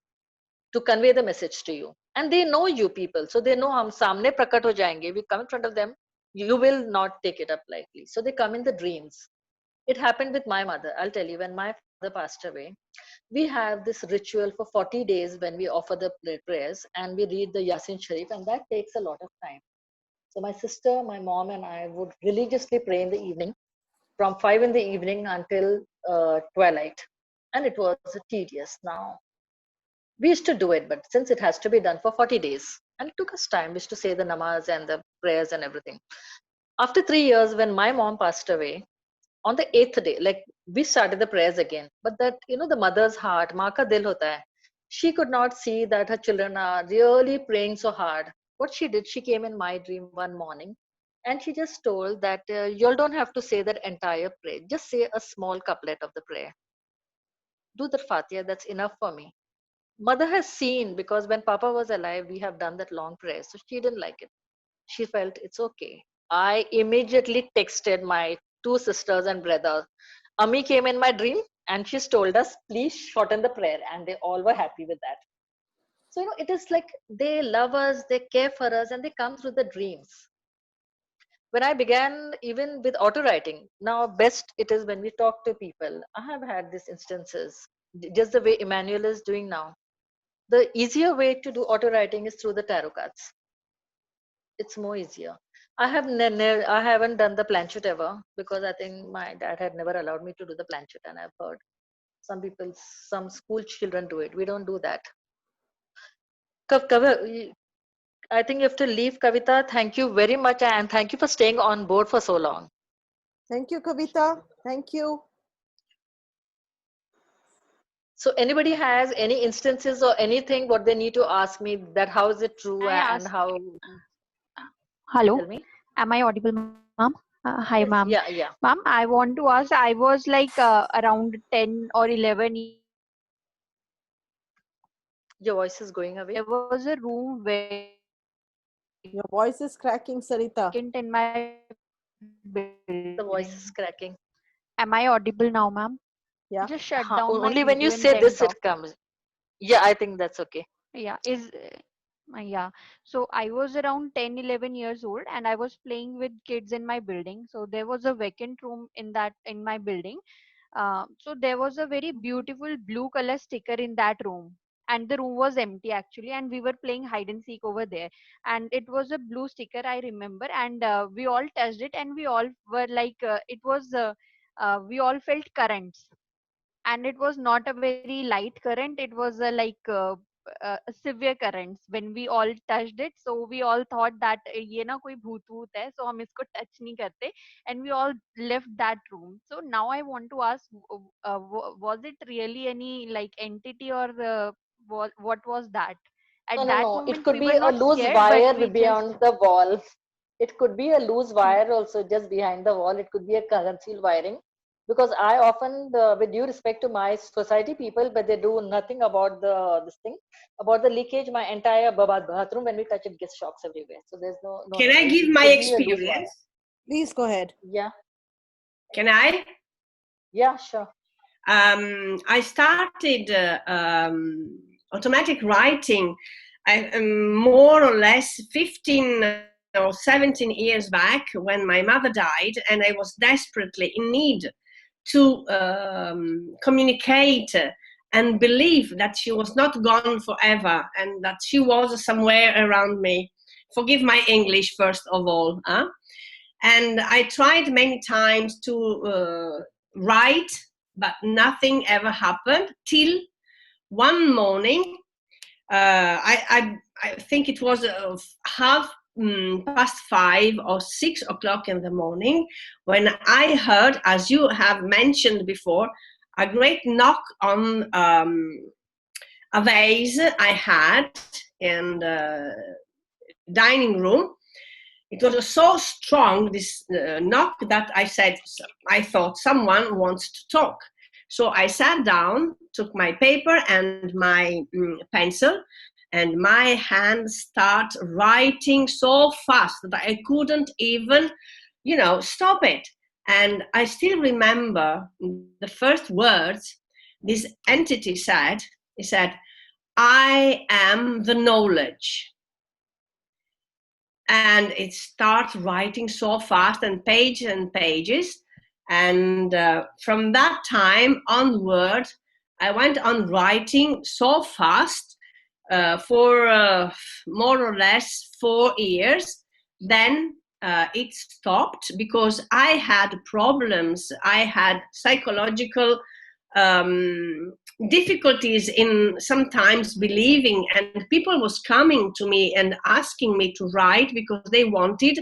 convey the message to you. And they know you people, so they know hum samne prakat ho jayenge. If you come in front of them, you will not take it up lightly. So they come in the dreams. It happened with my mother. I'll tell you, when my father passed away, we have this ritual for 40 days when we offer the prayers and we read the Yasin Sharif, and that takes a lot of time. So my sister, my mom, and I would religiously pray in the evening, from 5 in the evening until twilight. And it was tedious. Now, we used to do it, but since it has to be done for 40 days, and it took us time, we used to say the namaz and the prayers and everything. After 3 years, when my mom passed away, on the 8th day, like, we started the prayers again. But that, the mother's heart, maa ka dil hota hai, she could not see that her children are really praying so hard. What she did, she came in my dream one morning and she just told that you all don't have to say that entire prayer. Just say a small couplet of the prayer. Do that Fatiha, that's enough for me. Mother has seen, because when Papa was alive, we have done that long prayer. So she didn't like it. She felt it's okay. I immediately texted my 2 sisters and brother. Ami came in my dream and she's told us, please shorten the prayer. And they all were happy with that. So, it is like they love us, they care for us, and they come through the dreams. When I began even with auto writing, now best it is when we talk to people. I have had these instances, just the way Emmanuel is doing now. The easier way to do auto writing is through the tarot cards. It's more easier. I haven't done the planchette ever, because I think my dad had never allowed me to do the planchette, and I've heard. Some school children do it. We don't do that. I think you have to leave, Kavita. Thank you very much, and thank you for staying on board for so long. Thank you, Kavita. Thank you. So anybody has any instances or anything what they need to ask me, that how is it true I and how? Hello, Tell me. am I audible, ma'am? Hi, Yes. ma'am. Yeah. Ma'am, I want to ask, I was like around 10 or 11 years Your voice is going away. old. There was a room Your voice is cracking, Sarita. vacant in my The voice building. is cracking. Am I audible now, ma'am? Yeah. Just shut down my Only when you video and say then this it talk. comes. Yeah, I think that's okay. Yeah, yeah. So I was around 10, 11 years old and I was playing with kids in my building. So there was a vacant room in my building. So there was a very beautiful blue color sticker in that room. And the room was empty actually, and we were playing hide and seek over there. And it was a blue sticker, I remember, and we all touched it, and we all were like, we all felt currents, and it was not a very light current. It was a severe currents when we all touched it. So we all thought that ये ना कोई भूत भूत है, so हम इसको touch नहीं करते, and we all left that room. So now I want to ask, was it really any like entity, or what was that? No, At no, that no. It moment could we be were a not loose scared, but wire we just beyond the wall. It could be a loose wire also just behind the wall. It could be a concealed wiring. Because I often, with due respect to my society people, but they do nothing about this thing, about the leakage. My entire bathroom, when we touch it, gets shocks everywhere. So there's no. Can I give It my could be a loose wire. experience? Please go ahead. Yeah. Can I? Yeah, sure. I started automatic writing more or less 15 or 17 years back when my mother died, and I was desperately in need to communicate and believe that she was not gone forever and that she was somewhere around me. Forgive my English, first of all. Huh? And I tried many times to write, but nothing ever happened till one morning. I think it was past 5 or 6 o'clock in the morning when I heard, as you have mentioned before, a great knock on a vase I had in the dining room. It was so strong, this knock, that I thought someone wants to talk. So I sat down, took my paper and my pencil, and my hand started writing so fast that I couldn't even, stop it. And I still remember the first words this entity said. He said, "I am the knowledge." And it starts writing so fast, and pages. And from that time onward, I went on writing so fast for more or less 4 years. Then it stopped because I had problems. I had psychological difficulties in sometimes believing, and people was coming to me and asking me to write because they wanted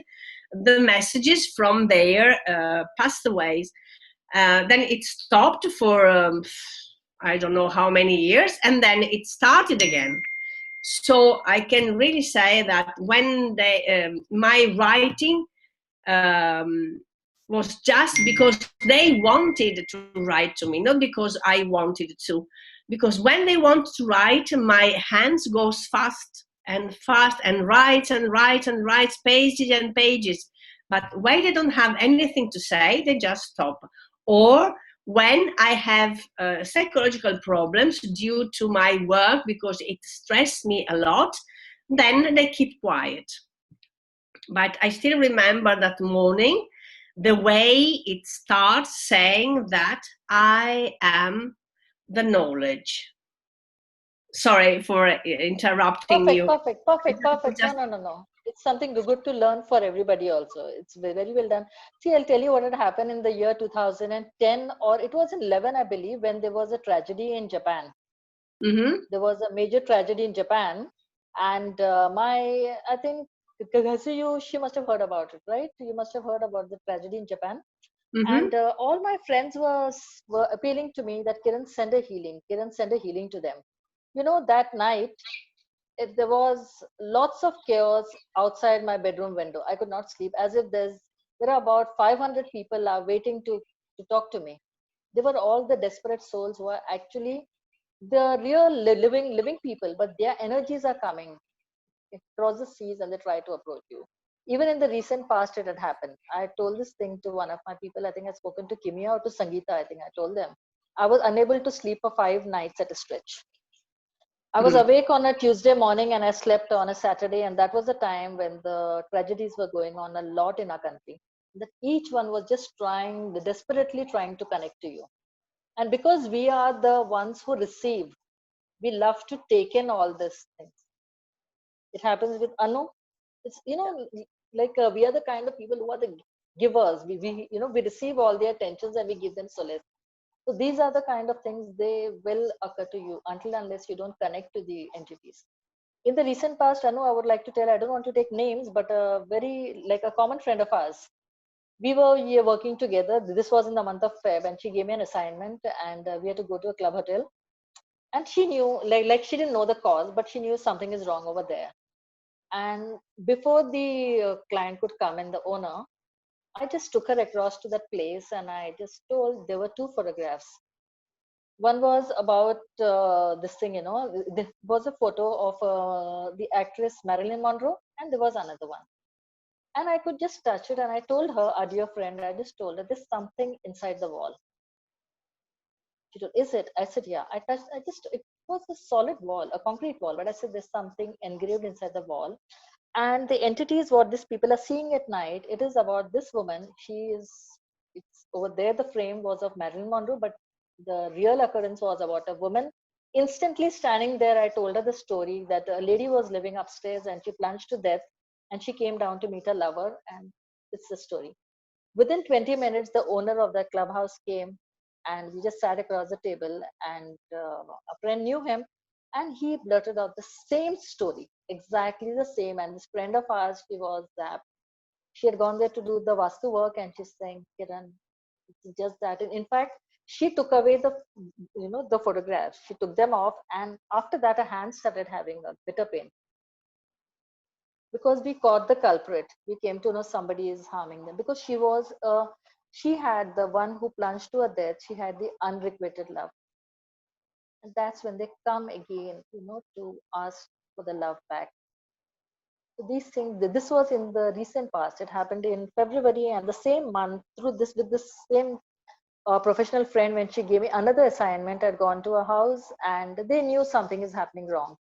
the messages from their pastaways. Then it stopped for I don't know how many years, and then it started again. So I can really say that when my writing was just because they wanted to write to me, not because I wanted to. Because when they want to write, my hands goes fast and writes pages and pages. But when they don't have anything to say, they just stop. Or when I have psychological problems due to my work because it stressed me a lot, then they keep quiet. But I still remember that morning, the way it starts saying that I am the knowledge. Sorry for interrupting you. Perfect. No. it's something good to learn for everybody also. It's very well done. See, I'll tell you what had happened in the year 2010, or it was in 11, I believe, when there was a tragedy in Japan. Mm-hmm. There was a major tragedy in Japan, and I think Kagasi, she must have heard about it, right? You must have heard about the tragedy in Japan. Mm-hmm. And all my friends were appealing to me that Kiran, send a healing. Kiran, send a healing to them. You know, that night, there was lots of chaos outside my bedroom window. I could not sleep, as if there are about 500 people are waiting to talk to me. They were all the desperate souls who are actually the real living people, but their energies are coming across the seas and they try to approach you. Even in the recent past, it had happened. I told this thing to one of my people. I think I'd spoken to Kimia or to Sangeeta. I think I told them. I was unable to sleep for 5 nights at a stretch. I was awake on a Tuesday morning and I slept on a Saturday, and that was the time when the tragedies were going on a lot in our country. That each one was just desperately trying to connect to you. And because we are the ones who receive, we love to take in all these things. It happens with Anu. It's, like we are the kind of people who are the givers. We receive all their attentions and we give them solace. So these are the kind of things they will occur to you until unless you don't connect to the entities. In the recent past, Anu, I would like to tell, I don't want to take names, but like a common friend of ours, we were here working together. This was in the month of Feb, and she gave me an assignment, and we had to go to a club hotel. And she knew, like she didn't know the cause, but she knew something is wrong over there. And before the client could come and the owner, I just took her across to that place and I just told there were two photographs. One was about this thing, there was a photo of the actress Marilyn Monroe, and there was another one. And I could just touch it, and I told her, our dear friend, I just told her, there's something inside the wall. She told, is it? I said, yeah. It was a solid wall, a concrete wall, but I said, there's something engraved inside the wall. And the entities, what these people are seeing at night, it is about this woman. It's over there, the frame was of Marilyn Monroe, but the real occurrence was about a woman instantly standing there. I told her the story that a lady was living upstairs and she plunged to death and she came down to meet her lover, and it's the story. Within 20 minutes, the owner of the clubhouse came and we just sat across the table, and a friend knew him and he blurted out the same story, exactly the same. And this friend of ours, she was she had gone there to do the vastu work, and she's saying, Kiran, it's just that. And in fact, she took away the photographs. She took them off, and after that, her hands started having a bitter pain because we caught the culprit. We came to know somebody is harming them because she had the one who plunged to her death. She had the unrequited love, and that's when they come again, to ask for the love back. So these things, this was in the recent past. It happened in February, and the same month, with this same professional friend, when she gave me another assignment, I'd gone to a house and they knew something is happening wrong.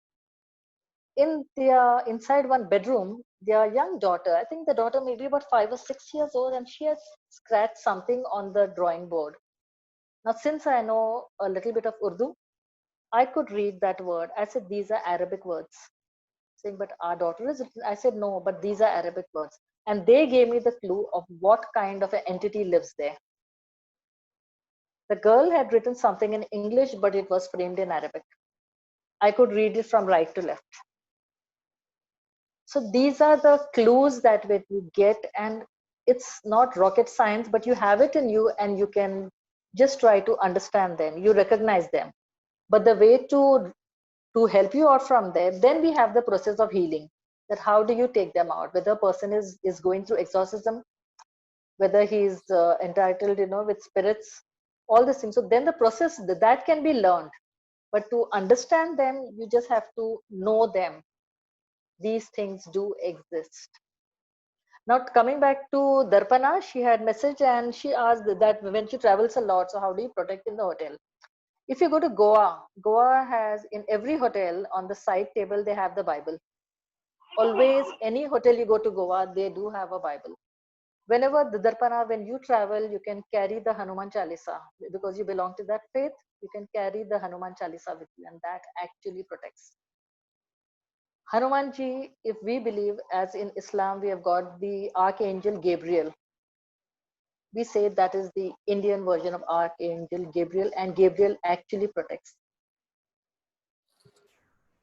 Inside one bedroom, their young daughter, I think the daughter may be about 5 or 6 years old, and she has scratched something on the drawing board. Now, since I know a little bit of Urdu, I could read that word. I said, these are Arabic words. Saying, but our daughter is, I said, no, but these are Arabic words. And they gave me the clue of what kind of an entity lives there. The girl had written something in English, but it was framed in Arabic. I could read it from right to left. So these are the clues that we get, and it's not rocket science, but you have it in you and you can just try to understand them. You recognize them. But the way to help you out from there, then we have the process of healing. That how do you take them out? Whether a person is going through exorcism, whether he's entitled, with spirits, all these things. So then the process that can be learned, but to understand them, you just have to know them. These things do exist. Now coming back to Darpana, she had message and she asked that when she travels a lot, so how do you protect in the hotel? If you go to Goa has in every hotel on the side table, they have the Bible. Always, any hotel you go to Goa, they do have a Bible. Whenever the Darpana, when you travel, you can carry the Hanuman Chalisa because you belong to that faith. You can carry the Hanuman Chalisa with you, and that actually protects. Hanumanji, if we believe, as in Islam, we have got the Archangel Gabriel. We say that is the Indian version of Archangel Gabriel, and Gabriel actually protects.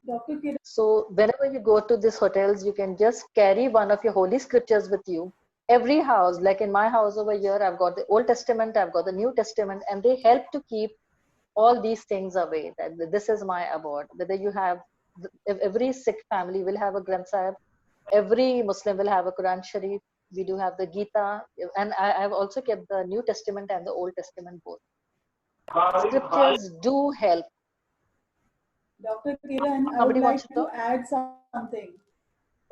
Dr. Kiran, So whenever you go to these hotels, you can just carry one of your holy scriptures with you. Every house, like in my house over here, I've got the Old Testament, I've got the New Testament, and they help to keep all these things away. That this is my abode. Whether you have, if every Sikh family will have a Granth Sahib, every Muslim will have a Quran Sharif. We do have the Gita, and I've also kept the New Testament and the Old Testament both. Scriptures do help. Dr. Kiran, I would Somebody like wants to to talk? add something.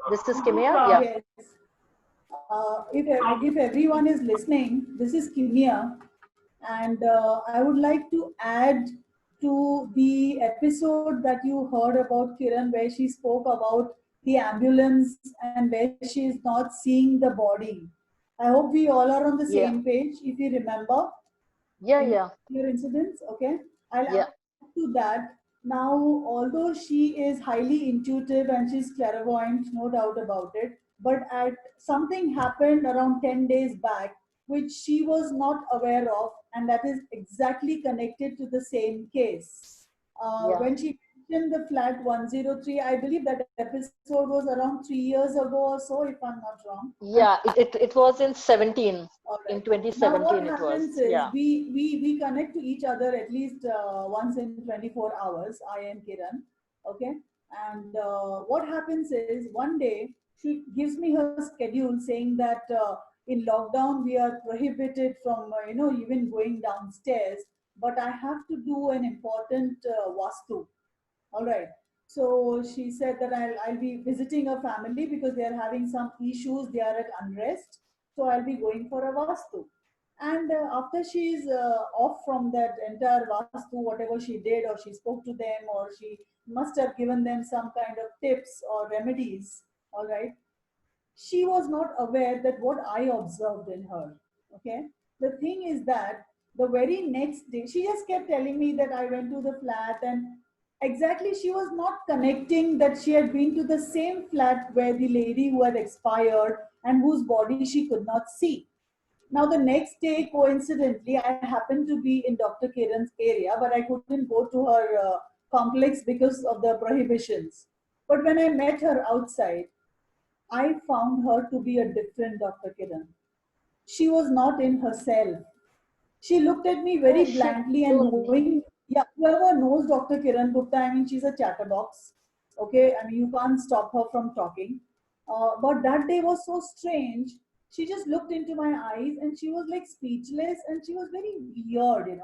This is Kimia? Yeah. Yes. If everyone is listening, this is Kimia, and I would like to add to the episode that you heard about Kiran, where she spoke about the ambulance and where she is not seeing the body. I hope we all are on the Yeah. same page. If you remember, Yeah, in yeah. your incidents, okay, I'll Yeah. add to that. Now, although she is highly intuitive and she's clairvoyant, no doubt about it, but at something happened around 10 days back which she was not aware of, and that is exactly connected to the same case. Yeah. When she mentioned the flat 103, I believe that episode was around 3 years ago or so, if I'm not wrong. Yeah, it was in 17. All In right. 2017 Now what it was. happens is Yeah. we connect to each other at least once in 24 hours, I and Kiran. Okay. And what happens is one day she gives me her schedule saying that in lockdown we are prohibited from even going downstairs, but I have to do an important vastu. All right. So she said that I'll be visiting a family because they are having some issues. They are at unrest. So I'll be going for a vastu. And after she's off from that entire vastu, whatever she did, or she spoke to them, or she must have given them some kind of tips or remedies. All right. She was not aware that what I observed in her. Okay. The thing is that the very next day, she just kept telling me that I went to the flat, and exactly she was not connecting that she had been to the same flat where the lady who had expired and whose body she could not see. Now, the next day, coincidentally, I happened to be in Dr. Kiran's area, but I couldn't go to her complex because of the prohibitions. But when I met her outside, I found her to be a different Dr. Kiran. She was not in herself. She looked at me Yeah, very she blankly, and told me. knowing, yeah, whoever knows Dr. Kiran Gupta, I mean, she's a chatterbox. Okay, I mean, you can't stop her from talking. But that day was so strange. She just looked into my eyes and she was like speechless, and she was very weird.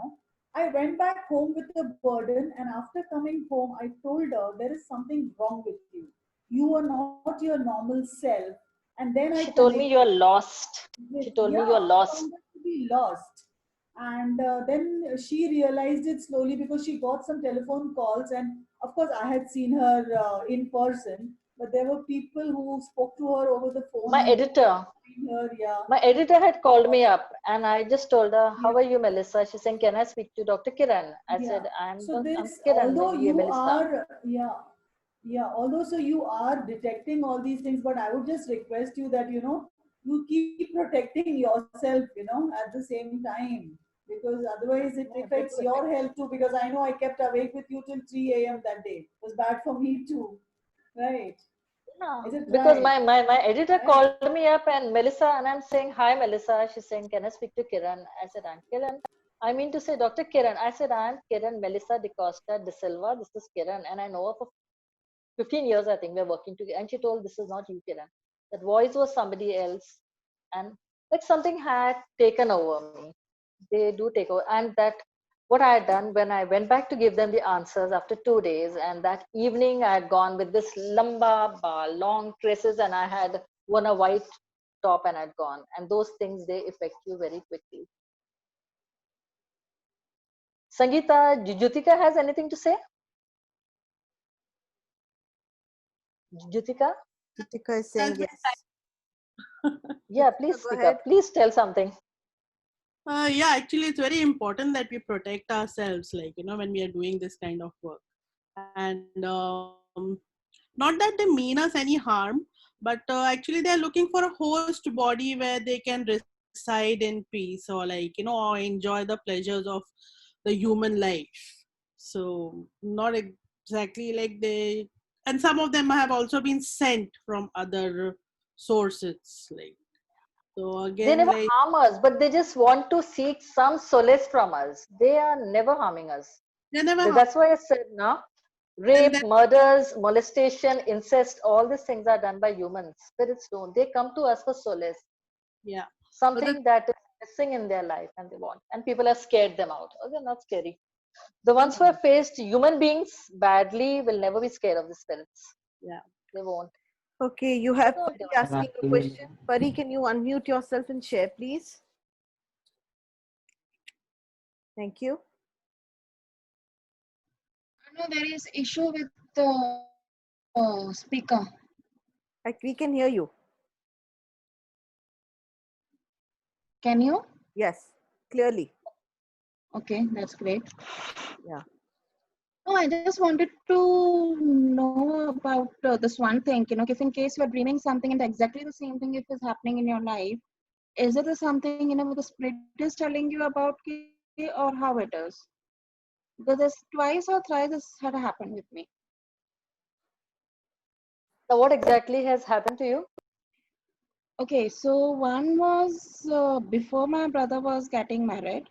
I went back home with a burden, and after coming home, I told her there is something wrong with you. You are not your normal self. And then I She told me connected you're lost. with, She told me yeah, you're I lost. found her to be lost. And then she realized it slowly because she got some telephone calls, and of course I had seen her in person, but there were people who spoke to her over the phone My and editor, her, yeah, my editor had called me up and I just told her, yeah, how are you, Melissa? She's saying, can I speak to Dr. Kiran? I yeah. said, So I'm this, Kiran, although yeah, you Melissa. are, yeah, although so you are detecting all these things, but I would just request you that you keep protecting yourself at the same time, because otherwise it Yeah, they affects do your affect. health too, because I know I kept awake with you till 3 a.m. that day. It was bad for me too, right? Yeah, I said, because right, my editor right. called me up and Melissa, and I'm saying, hi, Melissa. She's saying, can I speak to Kiran? I said, I'm Kiran. I mean to say, Dr. Kiran. I said, I'm Kiran Melissa de Costa de Silva. This is Kiran, and I know her for 15 years, I think we're working together. And she told, this is not you, Kiran. That voice was somebody else. And like something had taken over me. They do take over. And that what I had done when I went back to give them the answers after 2 days, and that evening I had gone with this lamba bal, long tresses, and I had worn a white top and I'd gone. And those things, they affect you very quickly. Sangeeta, Jutika has anything to say? Jutika? Ritika is saying yes. Yeah, Ritika, please go speak ahead. up. Please tell something. Yeah, actually, it's very important that we protect ourselves, like, when we are doing this kind of work. And not that they mean us any harm, but actually they're looking for a host body where they can reside in peace, or like, or enjoy the pleasures of the human life. So not exactly like they, and some of them have also been sent from other sources, like, so They again, never like, harm us, but they just want to seek some solace from us. They are never harming us. they never harm. That's why I said, now, And rape, then, murders, molestation, incest, all these things are done by humans. Spirits don't. They come to us for solace, yeah, but the something that is missing in their life and they want. And people have scared them out. Oh, they're not scary. The ones who have faced human beings badly will never be scared of the spirits. yeah. They won't. Okay, you They have don't Pari do it. asking a question. Pari, can you unmute yourself and share, please? Thank you. No, there is issue with the speaker. Like, we can hear you. Can you? Yes, clearly. Okay, that's great. Yeah. No, I just wanted to know about this one thing. If in case you're dreaming something and exactly the same thing if is happening in your life, is it the something the spirit is telling you about, or how it is? Because this twice or thrice this had happened with me. Now, what exactly has happened to you? Okay, so one was before my brother was getting married.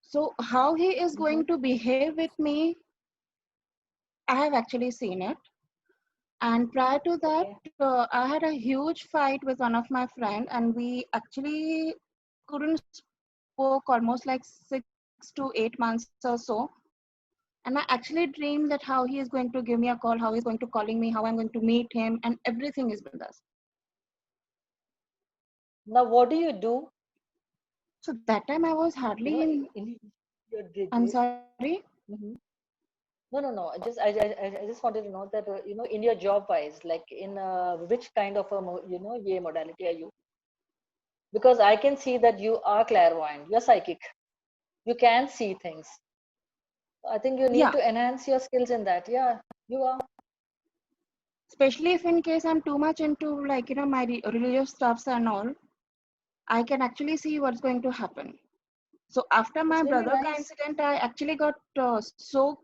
So how he is going to behave with me, I have actually seen it. And prior to that, I had a huge fight with one of my friends, and we actually couldn't spoke almost like 6 to 8 months or so. And I actually dreamed that how he is going to give me a call, how he's going to calling me, how I'm going to meet him, and everything is with us. Now, what do you do? So that time I was hardly in. I'm sorry. Mhm. No. I just wanted to know that in your job wise, like in which kind of a ye modality are you? Because I can see that you are clairvoyant, you're psychic, you can see things. I think you need Yeah. to enhance your skills in that. Yeah, you are. Especially if in case I'm too much into my religious stuffs and all, I can actually see what's going to happen. So after my It's really brother nice. incident, I actually got so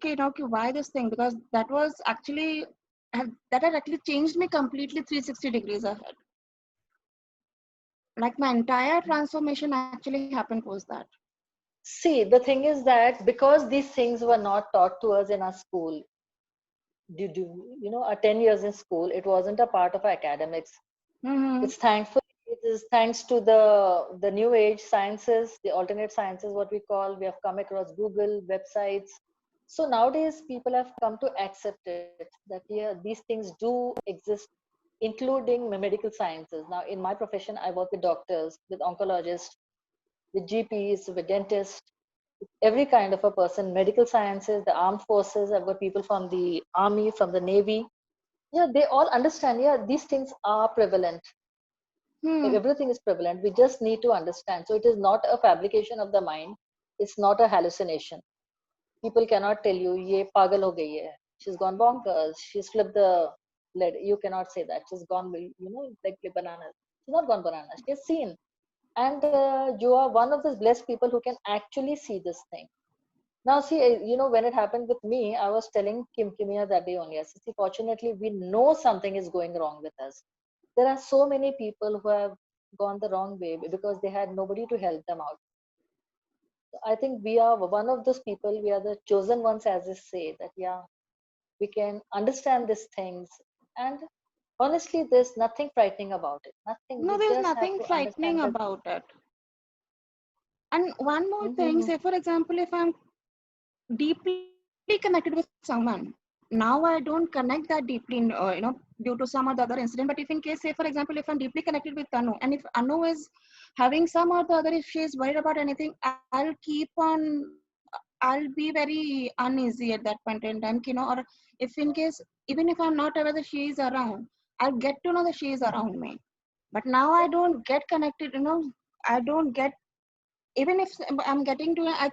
why this thing, because that was actually that had actually changed me completely 360 degrees ahead. Like my entire transformation actually happened post that. See, the thing is that because these things were not taught to us in our school, our 10 years in school, it wasn't a part of our academics. Mm-hmm. It's thankful. It is thanks to the new age sciences, the alternate sciences, what we call. We have come across Google websites. So nowadays, people have come to accept it that yeah, these things do exist, including medical sciences. Now, in my profession, I work with doctors, with oncologists, with GPs, with dentists, every kind of a person. Medical sciences, the armed forces. I've got people from the army, from the navy. Yeah, they all understand. Yeah, these things are prevalent. Everything is prevalent. We just need to understand. So it is not a fabrication of the mind. It's not a hallucination. People cannot tell you, ye pagal ho gayi hai. She's gone bonkers. She's flipped the lid. You cannot say that. She's gone, like bananas. She's not gone bananas. She's seen. And you are one of those blessed people who can actually see this thing. Now, see, when it happened with me, I was telling Kim Kimia that day only. I said, see, fortunately, we know something is going wrong with us. There are so many people who have gone the wrong way because they had nobody to help them out. I think we are one of those people. We are the chosen ones, as they say, that yeah, we can understand these things. And honestly, there's nothing frightening about it. Nothing. No, We there's just have nothing to frightening understand that. about it. And one more thing, say for example, if I'm deeply connected with someone, now I don't connect that deeply, due to some or the other incident. But if in case, say for example, if I'm deeply connected with Anu, and if Anu is having some or the other, if she is worried about anything, I'll be very uneasy at that point in time, or if in case, even if I'm not aware that she is around, I'll get to know that she is around me. But now I don't get connected, I don't get, even if I'm getting to, I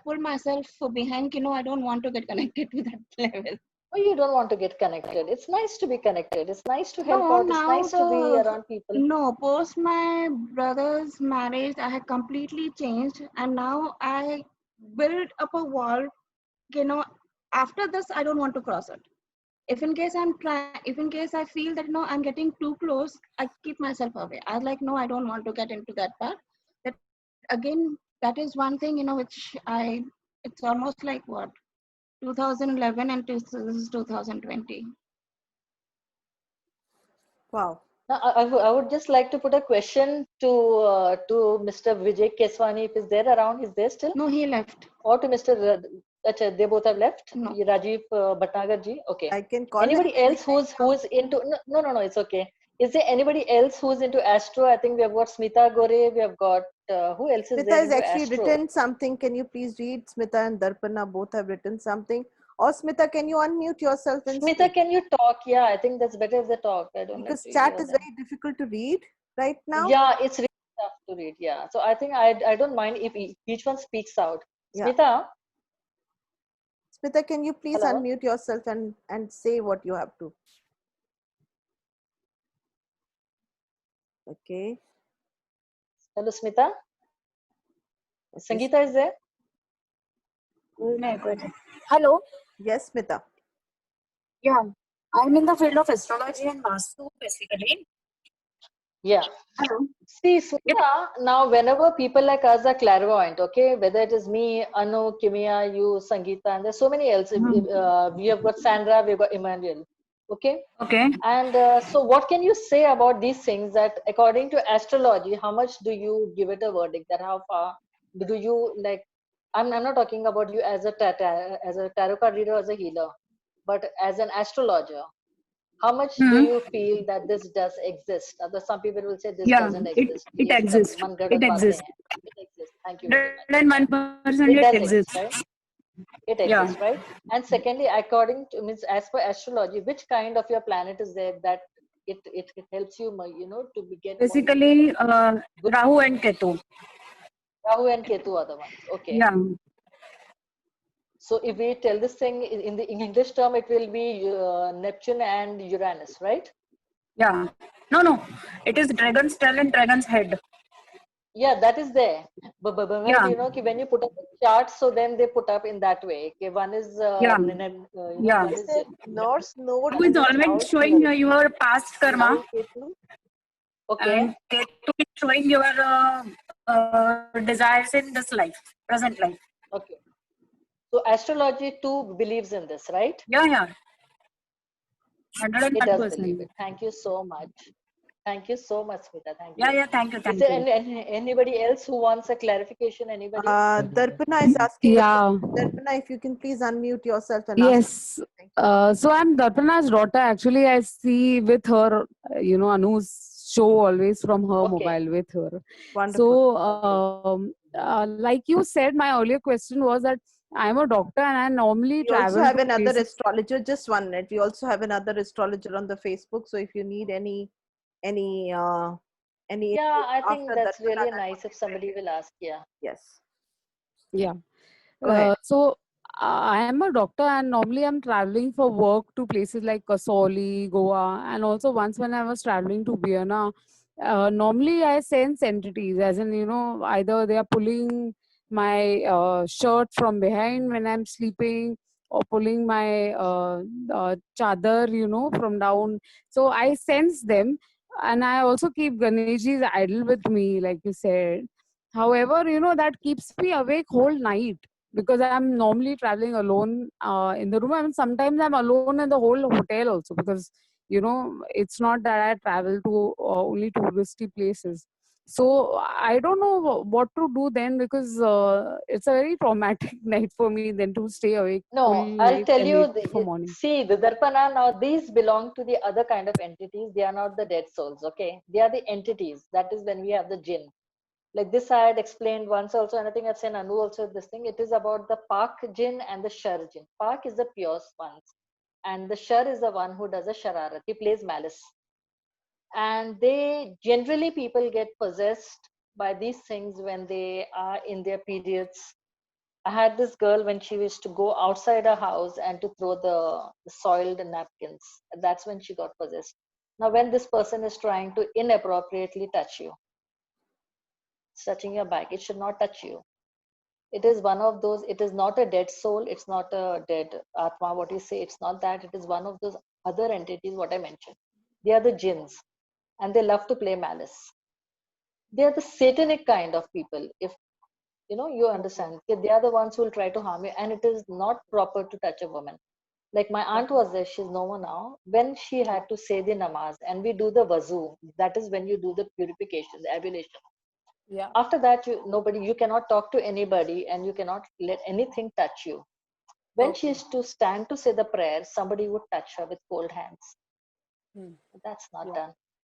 pull myself behind, I don't want to get connected to that level. Or you don't want to get connected? It's nice to be connected. It's nice to help No, out. It's now nice to be the around people. no, post my brother's marriage, I had completely changed, and now I build up a wall. You know, after this, I don't want to cross it. If in case I'm trying, if in case I feel that no, I'm getting too close, I keep myself away. I like no, I don't want to get into that part. That again, that is one thing, you know, which I. It's almost like what 2011 and this is 2020. Wow. Now, I would just like to put a question to Mr. Vijay Keswani, if he's there around. Is there still? No, he left. Or to Mr. Acha, they both have left. No. Rajiv Bhatnagar ji. Okay. I can call Anybody him. else who's into? No. It's okay. Is there anybody else who's into astro? I think we have got Smita Gore. We have got who else is Smita there has into actually astro? written something. Can you please read? Smita and Darpana both have written something. Or Smita, can you unmute yourself and Smita, speak? can you talk? Yeah, I think that's better if they talk. I don't Because like to chat hear is them. very difficult to read right now. Yeah, it's really tough to read. Yeah, so I think I don't mind if each one speaks out. Yeah. Smita, Smita, can you please hello. unmute yourself and say what you have to? Okay. Hello, Smita. Okay. Sangeeta is there? Hello. Yes, Smita. Yeah, I'm in the field of astrology and Vastu basically. Yeah. Hello. See, Smita, now whenever people like us are clairvoyant, okay, whether it is me, Anu, Kimia, you, Sangeeta, and there's so many else. We have got Sandra, we've got Emmanuel. Okay. Okay. And so, what can you say about these things? That according to astrology, how much do you give it a verdict? That how far do you like? I'm not talking about you as a tarot card reader, as a healer, but as an astrologer. How much do you feel that this does exist? Other some people will say this Yeah, doesn't it exist. it ये सब exists. मन गढ़ंत It बातें exists. हैं. It exists. Thank you very much. 101% It it does exists. exist, right? It Yeah. exists, right? And secondly, according to means as per astrology, which kind of your planet is there that it helps you, to get more Basically, Rahu and Ketu. Rahu and Ketu are the ones. Okay. Yeah. So if we tell this thing in the English term, it will be Neptune and Uranus, right? Yeah. No. It is dragon's tail and dragon's head. Yeah, that is there. But Yeah. when you put up a chart, so then they put up in that way. Okay, one is Yeah. Yeah. one is North Node Rahu is in always South showing Node. your past karma, Rahu, Ketu. Okay. and Ketu is showing your desires in this life, present life. Okay. So astrology too believes in this, right? Yeah. It does believe 101%. it. Thank you so much. Thank you so much, Smita. Thank Yeah, you. thank you. Is there anybody else who wants a clarification? Anybody? Darpana is asking. Yeah. Darpana, if you can please unmute yourself and ask. Yes. So I'm Darpana's daughter. Actually, I see with her, Anu's show always from her Okay. mobile with her. Wonderful. So, like you said, my earlier question was that I'm a doctor and I normally We also travel have to another places. astrologer. Just 1 minute. We also have another astrologer on the Facebook. So if you need any Yeah, input I think after that's Darpana, really that nice if somebody will ask. Yeah. yes. Yeah. Go ahead. So I am a doctor and normally I'm traveling for work to places like Kasoli, Goa, and also once when I was traveling to Vienna, normally I sense entities, as in, either they are pulling my shirt from behind when I'm sleeping or pulling my chadar, from down. So I sense them, and I also keep Ganeshji's idol with me, like you said. However, that keeps me awake whole night because I'm normally traveling alone in the room. I mean, sometimes I'm alone in the whole hotel also because, it's not that I travel to only touristy places. So I don't know what to do then because it's a very traumatic night for me then to stay awake No, whole I'll night tell and you. wait for morning. See, the Darpana, now these belong to the other kind of entities. They are not the dead souls, okay? They are the entities. That is when we have the jinn. Like this, I had explained once also, and I think I've seen Anu also this thing. It is about the Pak jinn and the Shar jinn. Pak is the pure ones, and the Shar is the one who does a shararat. He plays malice. And they generally, people get possessed by these things when they are in their periods, I had this girl when she used to go outside her house and to throw the soiled napkins. That's when she got possessed. Now, when this person is trying to inappropriately touch you, it's touching your back, it should not touch you. It is one of those, it is not a dead soul, it's not a dead Atma, what you say, it's not that, it is one of those other entities, what I mentioned. They are the jinns and they love to play malice. They are the satanic kind of people. If you understand, they are the ones who will try to harm you, and it is not proper to touch a woman. Like my aunt was there, she's no more now. When she had to say the namaz and we do the wazu, that is when you do the purification, the ablution. Yeah. After that, you cannot talk to anybody and you cannot let anything touch you. When she is to stand to say the prayer, somebody would touch her with cold hands. That's not done.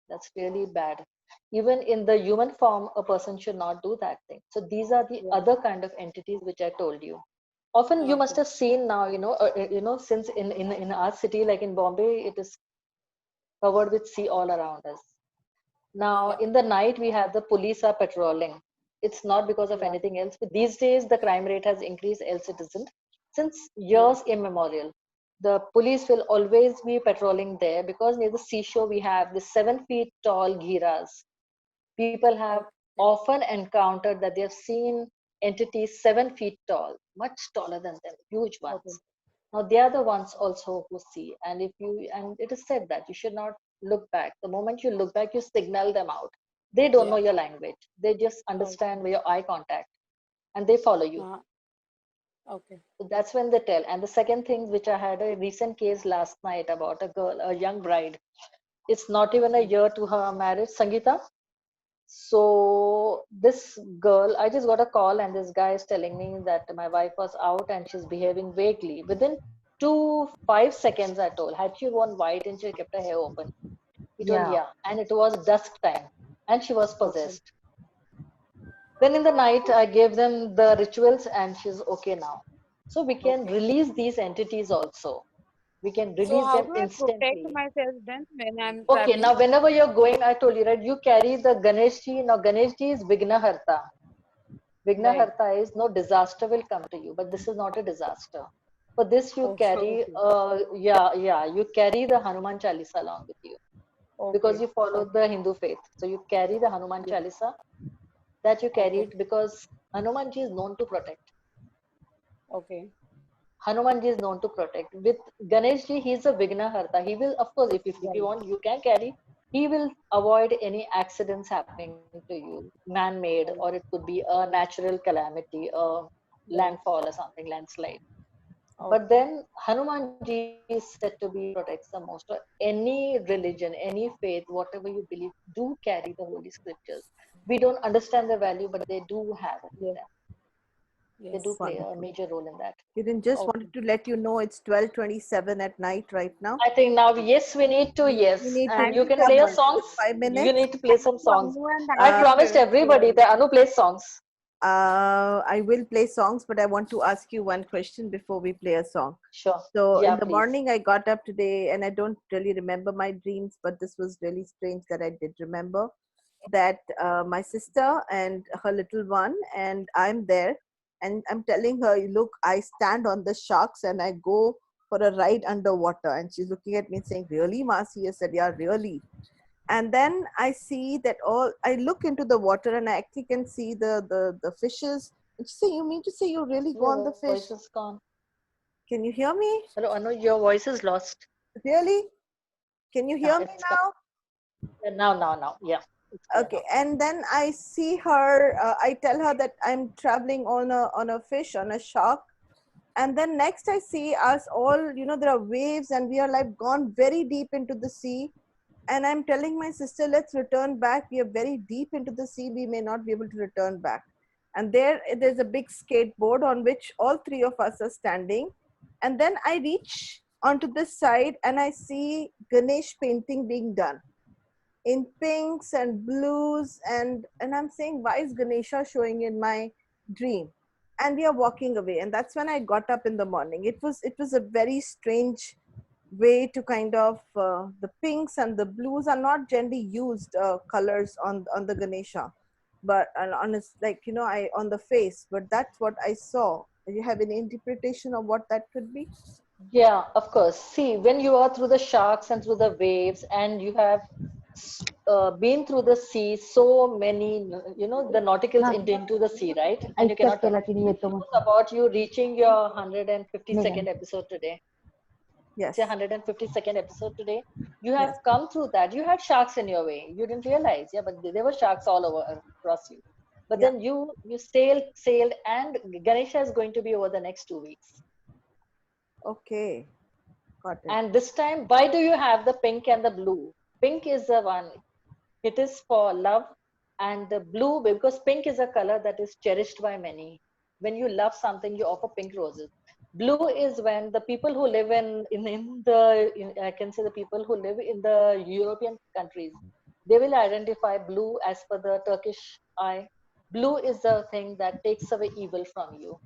That's really bad. Even in the human form, a person should not do that thing. So these are the other kind of entities which I told you. Often you must have seen now, since in our city, like in Bombay, it is covered with sea all around us. Now, in the night, we have the police are patrolling. It's not because of anything else. But these days, the crime rate has increased, else it isn't. Since years immemorial, the police will always be patrolling there because near the seashore, we have the 7 feet tall ghiras. People have often encountered that they have seen entities 7 feet tall, much taller than them, huge ones. Now they are the ones also who see, and it is said that you should not look back. The moment you look back, you signal them out. They don't know your language. They just understand your eye contact, and they follow you. Okay. So that's when they tell. And the second thing, which I had a recent case last night about a girl, a young bride. It's not even a year to her marriage, Sangeeta. So this girl, I just got a call and this guy is telling me that my wife was out and she's behaving vaguely. Within 5 seconds, I told, had she worn white and she kept her hair open? He told, yeah. And it was dusk time and she was possessed. Then in the night, I gave them the rituals and she's okay now. So we can release these entities also. We can So release how them do I protect instantly. myself then when I'm Okay, traveling? now whenever you're going, I told you, right, you carry the Ganeshji. Now Ganeshji is Vignaharta. Vignaharta is no disaster will come to you, but this is not a disaster. For this you carry, you carry the Hanuman Chalisa along with you because you follow the Hindu faith. So you carry the Hanuman Chalisa, that you carry it because Hanumanji is known to protect. Okay. Hanumanji is known to protect. With Ganeshji, he is a Vignaharta. He will, of course, if you want, you can carry. He will avoid any accidents happening to you, man-made, or it could be a natural calamity, a landfall or something, landslide. But then Hanumanji is said to be protects the most. Or any religion, any faith, whatever you believe, do carry the holy scriptures. We don't understand the value, but they do have it with them. They do play a major role in that. Kiran just wanted to let you know it's 12:27 at night right now. I think now, yes, we need to, yes. We need And to you can wrap play your up songs. in 5 You minutes. need to play some songs. I Uh, promised everybody that Anu plays songs. I will play songs, but I want to ask you one question before we play a song. Sure. So Yeah, in the please. morning, I got up today and I don't really remember my dreams, but this was really strange that I did remember that my sister and her little one, and I'm there and I'm telling her, look, I stand on the sharks and I go for a ride underwater. And she's looking at me saying, really, Masi? I said, yeah, really. And then I see that I look into the water and I actually can see the fishes. And she said, you mean to say you really go on the Your fish? voice is gone. Can you hear me? Hello, Anu, your voice is lost. Really? Can you hear me now? Now. Yeah. Okay. And then I see her, I tell her that I'm traveling on a fish, on a shark. And then next I see us all, there are waves and we are like gone very deep into the sea. And I'm telling my sister, let's return back. We are very deep into the sea. We may not be able to return back. And there's a big skateboard on which all three of us are standing. And then I reach onto this side and I see Ganesh painting being done in pinks and blues. And I'm saying, why is Ganesha showing in my dream? And we are walking away. And that's when I got up in the morning. It was a very strange way to kind of the pinks and the blues are not generally used colors on the Ganesha, but on his, like, I on the face, but that's what I saw You have any interpretation of what that could be? Yeah, of course. See, when you are through the sharks and through the waves, and you have been through the sea, so many, the nauticals into the sea, right? And you cannot. It was about you reaching your 152nd episode today. Yes. It's your 152nd episode today. You have Yes. come through that. You had sharks in your way. You didn't realize, yeah, but there were sharks all over across you. But Yeah. then you sailed, and Ganesha is going to be over the next 2 weeks. Okay. Got it. And this time, why do you have the pink and the blue? Pink is the one, it is for love, and the blue, because pink is a color that is cherished by many. When you love something, you offer pink roses. Blue is when the people who live I can say the people who live in the European countries, they will identify blue as per the Turkish eye. Blue is the thing that takes away evil from you.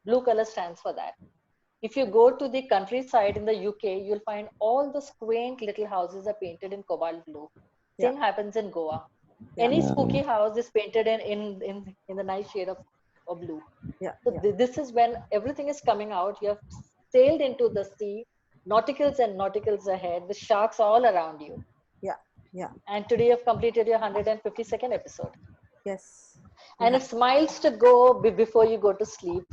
Blue color stands for that. If you go to the countryside in the UK, you'll find all the quaint little houses are painted in cobalt blue. Same happens in Goa. Yeah. Any spooky house is painted in the nice shade of blue. Yeah. So this is when everything is coming out. You have sailed into the sea, nauticals and nauticals ahead, with sharks all around you. Yeah. Yeah. And today you've completed your 152nd episode. Yes. And it's miles to go before you go to sleep.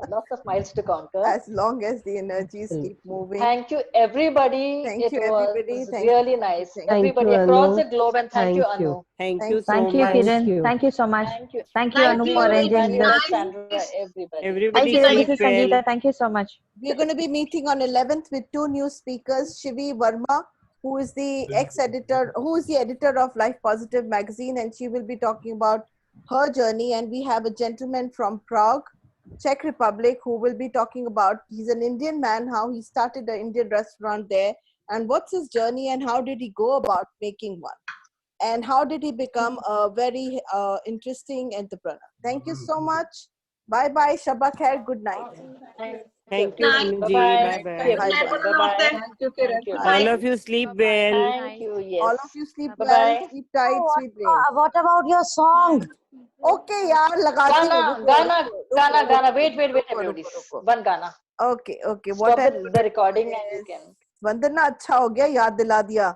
Lots of miles to conquer. As long as the energies keep moving. Thank you, everybody. Thank you, everybody. Was Thank really you. nice. Thank Everybody you, across Anu. the globe, and thank you, Anu. Thank you so Thank you, much. Kiran. Thank you so much. Thank you. Thank you, Anu, for arranging Daniel, this. Sandra, everybody. Hi, Everybody Kiran. This keep is well. Sangeeta. Thank you so much. We're going to be meeting on 11th with 2 new speakers, Shivi Verma, who is the ex-editor, who is the editor of Life Positive magazine, and she will be talking about her journey. And we have a gentleman from Prague, Czech Republic, who will be talking about, he's an Indian man, how he started an Indian restaurant there, and what's his journey and how did he go about making one, and how did he become a very interesting entrepreneur. Thank you so much. Bye bye. Shabba khair. Good night. Thank you, Anuji. Bye-bye. Bye-bye. Bye-bye. Thank you, Kiran. All of you sleep well. Thank you. Yes. All of you sleep well, Bye-bye. sleep tight, sweet dreams. What about your song? Okay, yaar, lagati hu. Gana. Wait, everybody. One Gana. Okay. Stop the recording and you can. Vandana, अच्छा हो गया, याद दिला दिया.